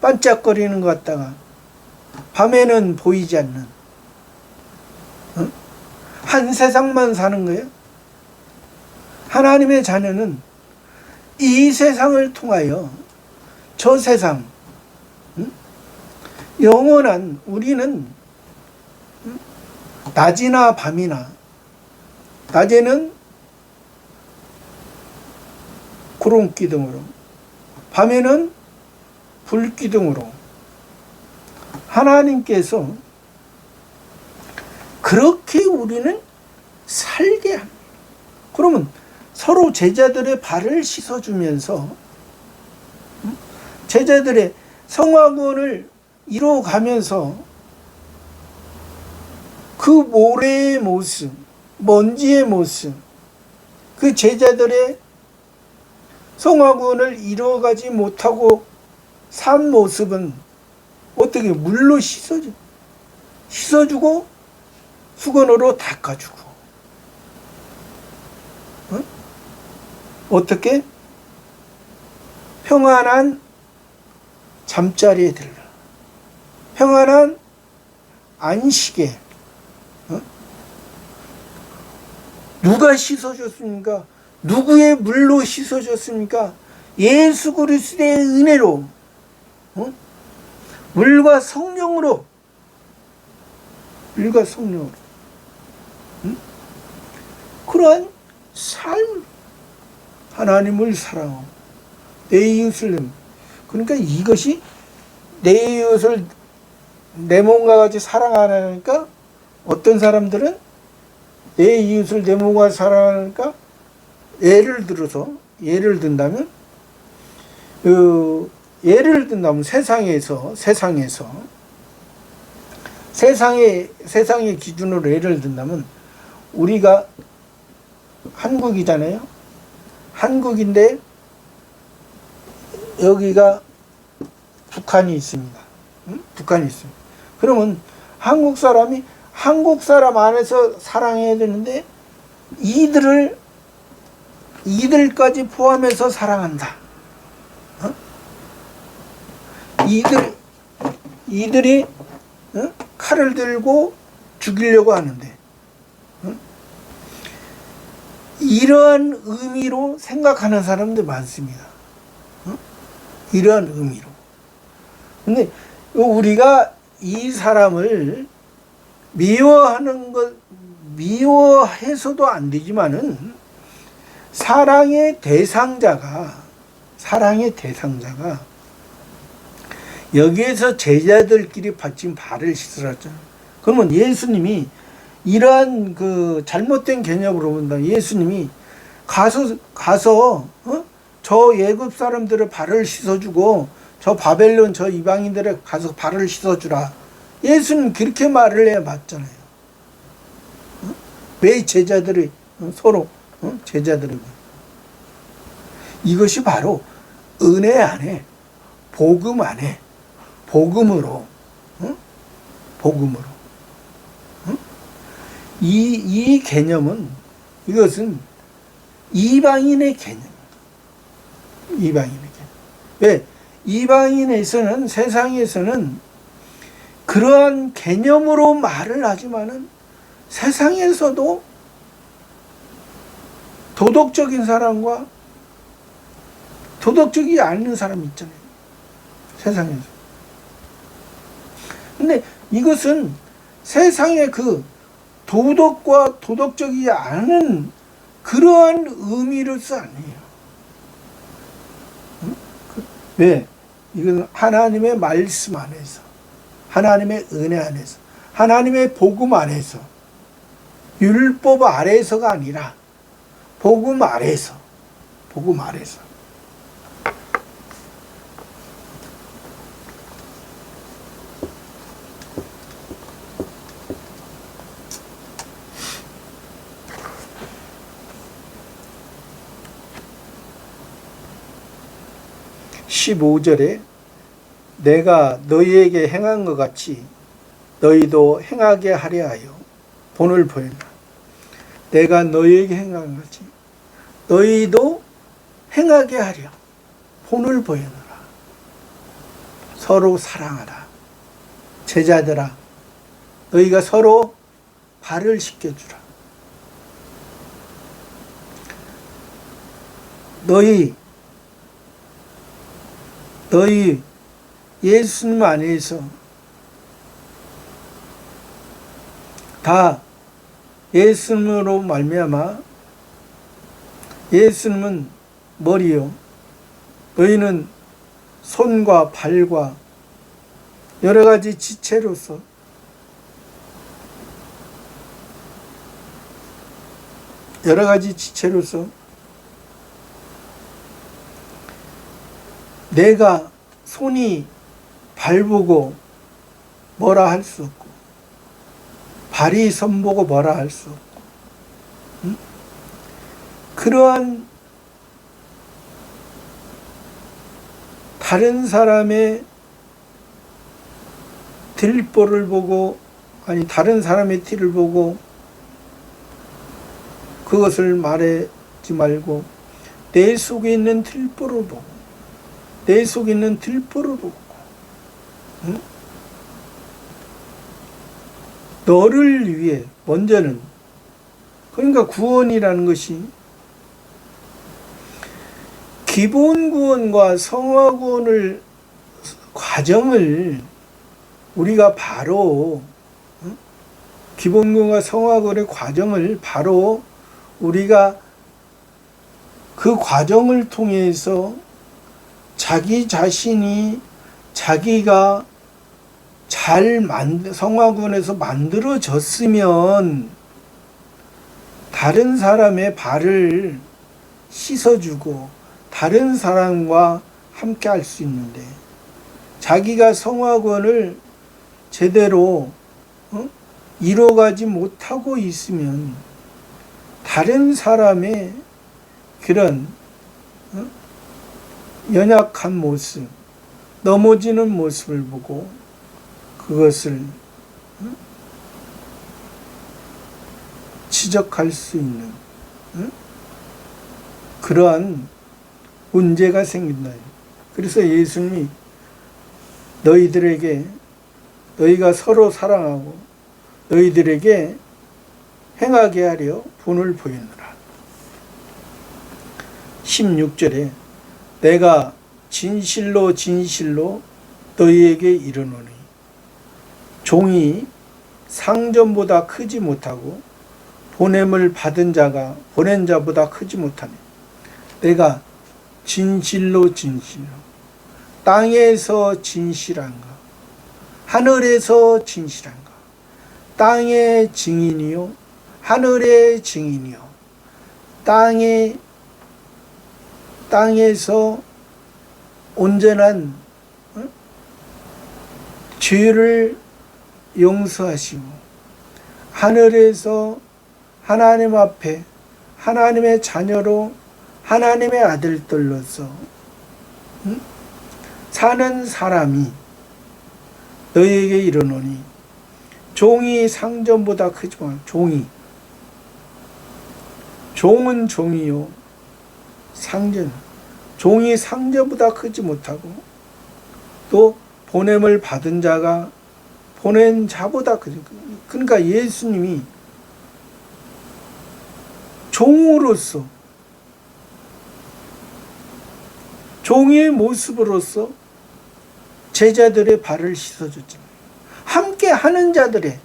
반짝거리는 것 같다가 밤에는 보이지 않는. 한 세상만 사는 거예요. 하나님의 자녀는 이 세상을 통하여 저 세상, 영원한, 우리는 낮이나 밤이나, 낮에는 구름기둥으로, 밤에는 불기둥으로 하나님께서 그렇게 우리는 살게 합니다. 그러면 서로 제자들의 발을 씻어주면서 제자들의 성화군을 이루어가면서 그 모래의 모습, 먼지의 모습, 그 제자들의 성화군을 이루어가지 못하고 산 모습은 어떻게 물로 씻어주고 수건으로 닦아주고, 어떻게 평안한 잠자리에 들러, 평안한 안식에, 누가 씻어줬습니까? 누구의 물로 씻어줬습니까? 예수 그리스도의 은혜로, 물과 성령으로, 그러한 삶, 하나님을 사랑하고 내 이웃을, 그러니까 이것이 내 이웃을 내 몸과 같이 사랑하니까, 어떤 사람들은 내 이웃을 내 몸과 사랑하니까, 예를 든다면 세상의 기준으로 예를 든다면, 우리가 한국이잖아요. 한국인데 여기가 북한이 있습니다. 북한이 있습니다. 그러면 한국 사람이 한국 사람 안에서 사랑해야 되는데, 이들까지 포함해서 사랑한다. 이들이 칼을 들고 죽이려고 하는데, 이러한 의미로 생각하는 사람들 많습니다. 이러한 의미로. 근데 우리가 이 사람을 미워해서도 안 되지만은, 사랑의 대상자가 여기에서 제자들끼리 지금 발을 씻으라잖아요. 그러면 예수님이 이러한 그 잘못된 개념으로 본다. 예수님이 가서 저 애굽 사람들의 발을 씻어주고, 저 바벨론 저 이방인들의 가서 발을 씻어주라. 예수님 그렇게 말을 해야 맞잖아요. 왜 제자들이 서로 제자들이, 이것이 바로 은혜 안에, 복음 안에, 복음으로 이 개념은, 이것은 이방인의 개념. 왜? 이방인에서는, 세상에서는 그러한 개념으로 말을 하지만은, 세상에서도 도덕적인 사람과 도덕적이지 않는 사람이 있잖아요. 세상에서. 근데 이것은 세상의 그 도덕과 도덕적이지 않은 그러한 의미로서 아니에요. 왜? 이건 하나님의 말씀 안에서, 하나님의 은혜 안에서, 하나님의 복음 안에서, 율법 아래에서가 아니라 복음 아래에서. 15절에 내가 너희에게 행한 것 같이 너희도 행하게 하려 하여 본을 보여라. 내가 너희에게 행한 것 같이 너희도 행하게 하려 본을 보여라. 서로 사랑하라. 제자들아, 너희가 서로 발을 씻겨주라. 너희 예수님 안에서 다 예수님으로 말미암아 예수님은 머리요 너희는 손과 발과 여러 가지 지체로서 내가 손이 발 보고 뭐라 할 수 없고 발이 손 보고 뭐라 할 수 없고 그러한 다른 사람의 들보를 보고 다른 사람의 티를 보고 그것을 말하지 말고 내 속에 있는 들보를 보고 너를 위해 먼저는 그러니까 구원이라는 것이 기본 구원과 성화 구원을 과정을 우리가 바로 기본 구원과 성화 구원의 과정을 바로 우리가 그 과정을 통해서 자기 자신이 자기가 성화 구원에서 만들어졌으면 다른 사람의 발을 씻어주고 다른 사람과 함께 할 수 있는데 자기가 성화 구원을 제대로 이뤄가지 못하고 있으면 다른 사람의 그런 연약한 모습, 넘어지는 모습을 보고 그것을 지적할 수 있는 그러한 문제가 생긴다. 그래서 예수님이 너희가 서로 사랑하고 너희들에게 행하게 하려 본을 보이느라. 16절에 내가 진실로 너희에게 이르노니 종이 상전보다 크지 못하고 보냄을 받은 자가 보낸 자보다 크지 못하네. 내가 진실로 땅에서 진실한가 하늘에서 진실한가 땅의 증인이요 하늘의 증인이요 땅에서 온전한 죄를 용서하시고 하늘에서 하나님 앞에 하나님의 자녀로 하나님의 아들들로서 사는 사람이 너희에게 이르노니 종이 상전보다 크지만 종은 종이요 종이 상전보다 크지 못하고 또 보냄을 받은 자가 보낸 자보다 크지. 그러니까 예수님이 종으로서 종의 모습으로서 제자들의 발을 씻어줬잖아요. 함께 하는 자들의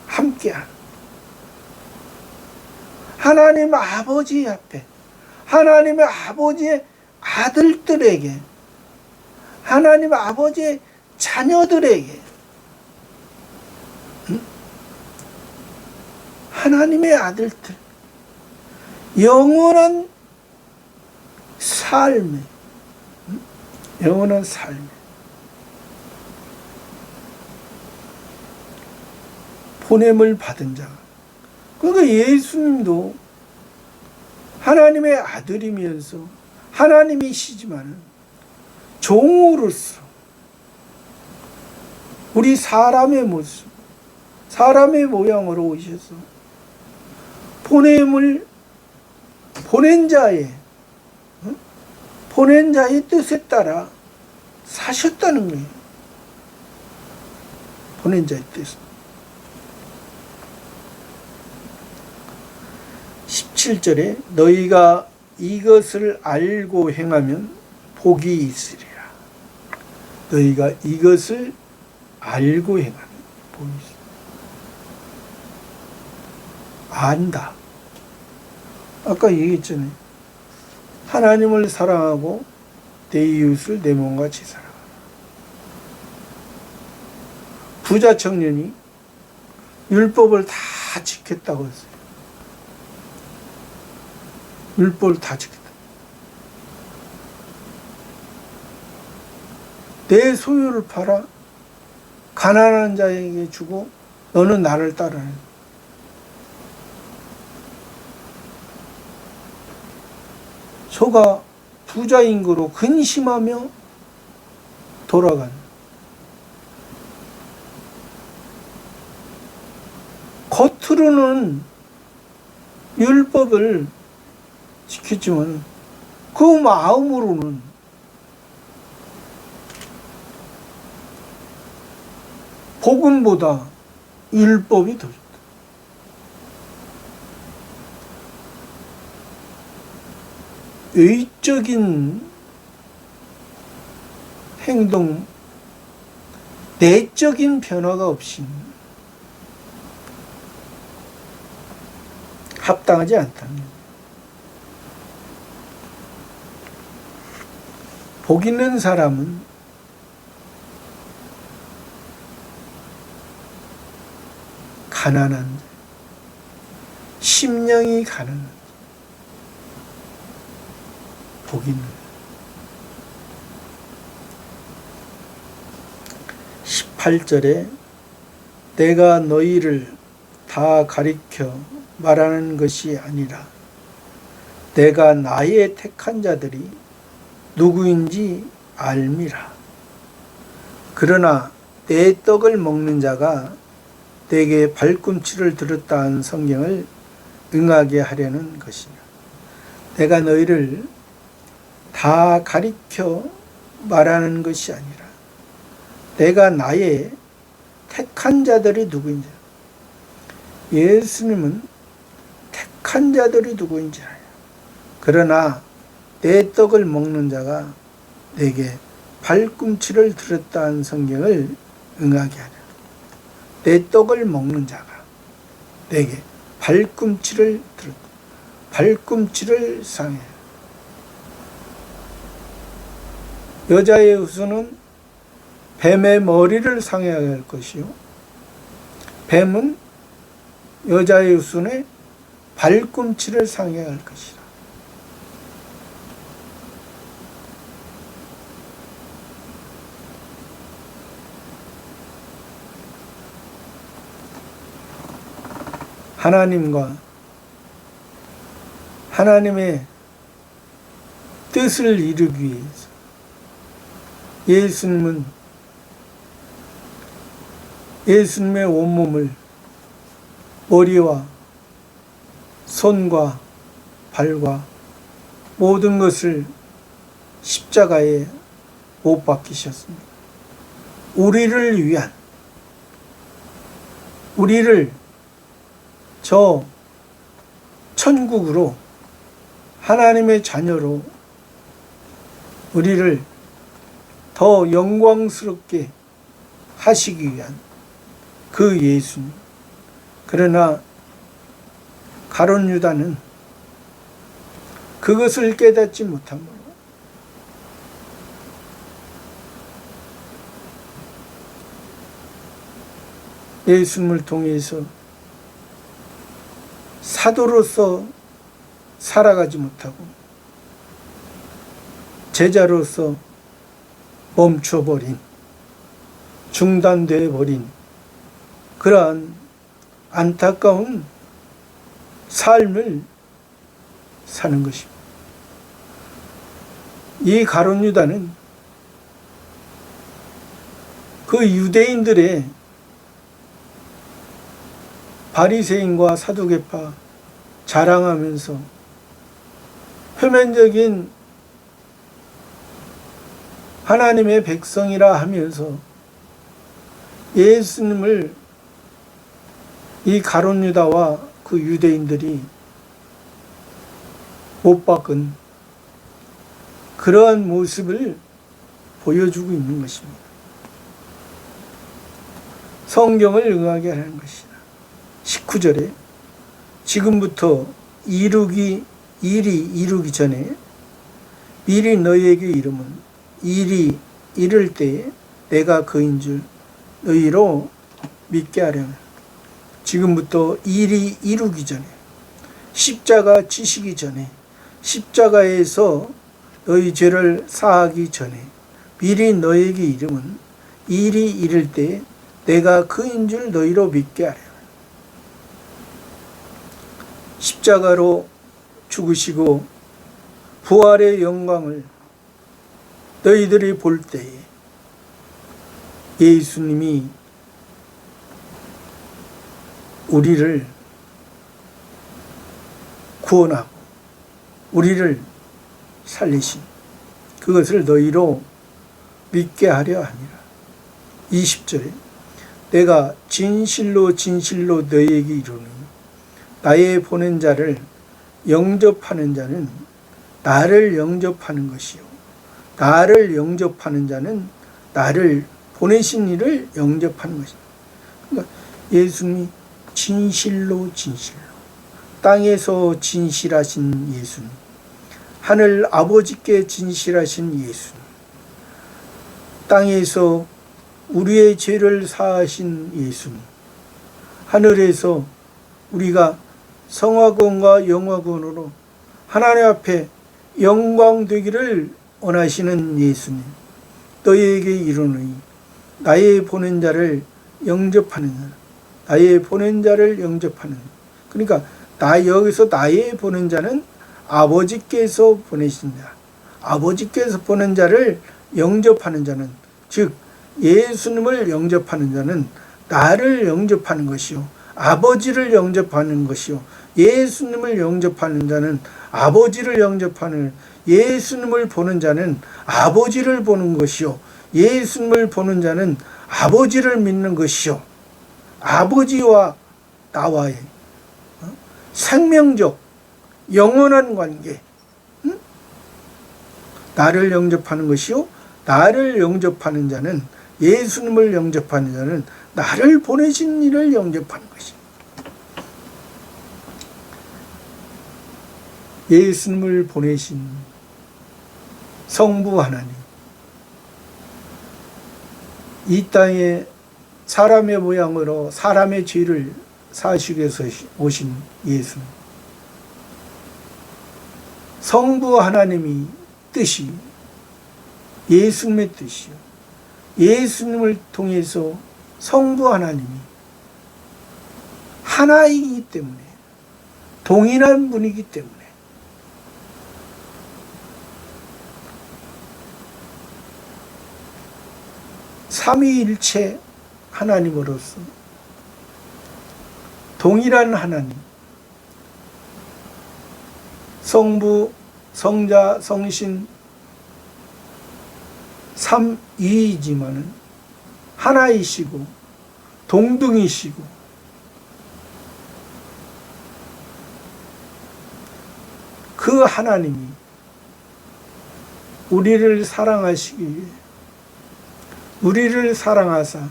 함께한 하나님 아버지 앞에 하나님의 아버지의 아들들에게 하나님 아버지의 자녀들에게 하나님의 아들들 영원한 삶에 보냄을 받은 자. 그러니까 예수님도 하나님의 아들이면서 하나님이시지만 종으로서 우리 사람의 모습, 사람의 모양으로 오셔서 보낸 자의 뜻에 따라 사셨다는 거예요. 보낸 자의 뜻. 17절에 너희가 이것을 알고 행하면 복이 있으리라. 너희가 이것을 알고 행하면 복이 있으리라. 안다. 아까 얘기했잖아요. 하나님을 사랑하고 내 이웃을 내 몸과 같이 사랑하라. 부자 청년이 율법을 다 지켰다고 했어요. 율법을 다 지켰다. 내 소유를 팔아 가난한 자에게 주고 너는 나를 따르라. 소가 부자인 거로 근심하며 돌아간. 겉으로는 율법을 지켰지만 그 마음으로는 복음보다 율법이 더 좋다. 외적인 행동, 내적인 변화가 없이 합당하지 않다는 거예요. 복 있는 사람은 가난한 자, 심령이 가난한 자, 복 있는 자. 18절에 내가 너희를 다 가리켜 말하는 것이 아니라 내가 나의 택한 자들이 누구인지 알미라. 그러나 내 떡을 먹는 자가 내게 발꿈치를 들었다 한 성경을 응하게 하려는 것이냐. 내가 너희를 다 가리켜 말하는 것이 아니라 내가 나의 택한 자들이 누구인지. 예수님은 택한 자들이 누구인지 알아요. 그러나 내 떡을 먹는 자가 내게 발꿈치를 들었다 한 성경을 응하게 하라. 내 떡을 먹는 자가 내게 발꿈치를 들었다. 발꿈치를 상해. 여자의 후손은 뱀의 머리를 상해야 할 것이요, 뱀은 여자의 후손의 발꿈치를 상해야 할 것이라. 하나님과 하나님의 뜻을 이루기 위해서 예수님의 온몸을 머리와 손과 발과 모든 것을 십자가에 못 박히셨습니다. 우리를 저 천국으로, 하나님의 자녀로 우리를 더 영광스럽게 하시기 위한 그 예수님. 그러나 가룟 유다는 그것을 깨닫지 못함으로 예수님을 통해서 사도로서 살아가지 못하고 제자로서 멈춰버린, 중단되어 버린 그러한 안타까운 삶을 사는 것입니다. 이 가룟 유다는 그 유대인들의 바리새인과 사두개파 자랑하면서 표면적인 하나님의 백성이라 하면서 예수님을 이 가룟 유다와 그 유대인들이 못 박은 그러한 모습을 보여주고 있는 것입니다. 성경을 응하게 하는 것이다. 19절에 지금부터 일이 이루기 전에 미리 너희에게 이름은 일이 이를 때에 내가 그인 줄 너희로 믿게 하려면, 지금부터 일이 이루기 전에, 십자가 지시기 전에, 십자가에서 너희 죄를 사하기 전에 미리 너희에게 이름은 일이 이를 때에 내가 그인 줄 너희로 믿게 하려. 십자가로 죽으시고 부활의 영광을 너희들이 볼 때에 예수님이 우리를 구원하고 우리를 살리신 그것을 너희로 믿게 하려 하니라. 20절에 내가 진실로 진실로 너희에게 이르노니 나의 보낸 자를 영접하는 자는 나를 영접하는 것이요 나를 영접하는 자는 나를 보내신 이를 영접하는 것이다. 그러니까 예수님이 진실로 땅에서 진실하신 예수님, 하늘 아버지께 진실하신 예수님, 땅에서 우리의 죄를 사하신 예수님, 하늘에서 우리가 성화권과 영화권으로 하나님 앞에 영광 되기를 원하시는 예수님, 너희에게 이르노니 나의 보낸 자를 영접하는 자, 나의 보낸 자를 영접하는 자. 그러니까 여기서 나의 보낸 자는 아버지께서 보내신 자, 아버지께서 보낸 자를 영접하는 자는, 즉 예수님을 영접하는 자는 나를 영접하는 것이요 아버지를 영접하는 것이요, 예수님을 영접하는 자는 아버지를 영접하는, 예수님을 보는 자는 아버지를 보는 것이요 예수님을 보는 자는 아버지를 믿는 것이요, 아버지와 나와의 생명적 영원한 관계, 나를 영접하는 것이요 나를 영접하는 자는, 예수님을 영접하는 자는 나를 보내신 이를 영접하는 것입니다. 예수님을 보내신 성부 하나님, 이 땅에 사람의 모양으로 사람의 죄를 사하시기 위해서 오신 예수님, 성부 하나님이 뜻이 예수님의 뜻이요 예수님을 통해서 성부 하나님이 하나이기 때문에, 동일한 분이기 때문에 삼위일체 하나님으로서 동일한 하나님, 성부, 성자, 성신 삼위이지만은 하나이시고 동등이시고 그 하나님이 우리를 사랑하시기 위해 우리를 사랑하사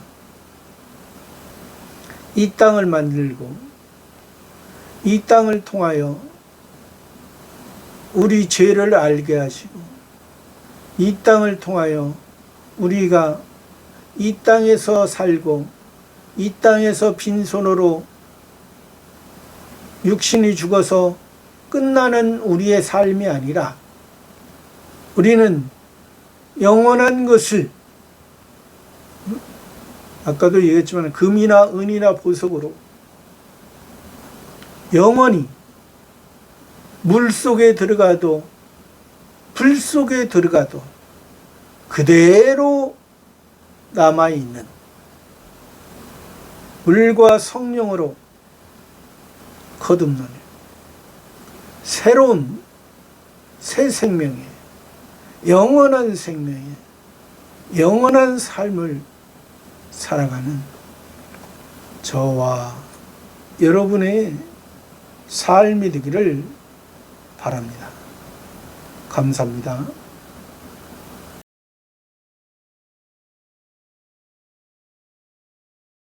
이 땅을 만들고 이 땅을 통하여 우리 죄를 알게 하시고 이 땅을 통하여 우리가 이 땅에서 살고 이 땅에서 빈손으로 육신이 죽어서 끝나는 우리의 삶이 아니라 우리는 영원한 것을, 아까도 얘기했지만 금이나 은이나 보석으로 영원히 물 속에 들어가도 불 속에 들어가도 그대로 남아있는 물과 성령으로 거듭나는 새로운 새 생명에, 영원한 생명에, 영원한 삶을 살아가는 저와 여러분의 삶이 되기를 바랍니다. 감사합니다.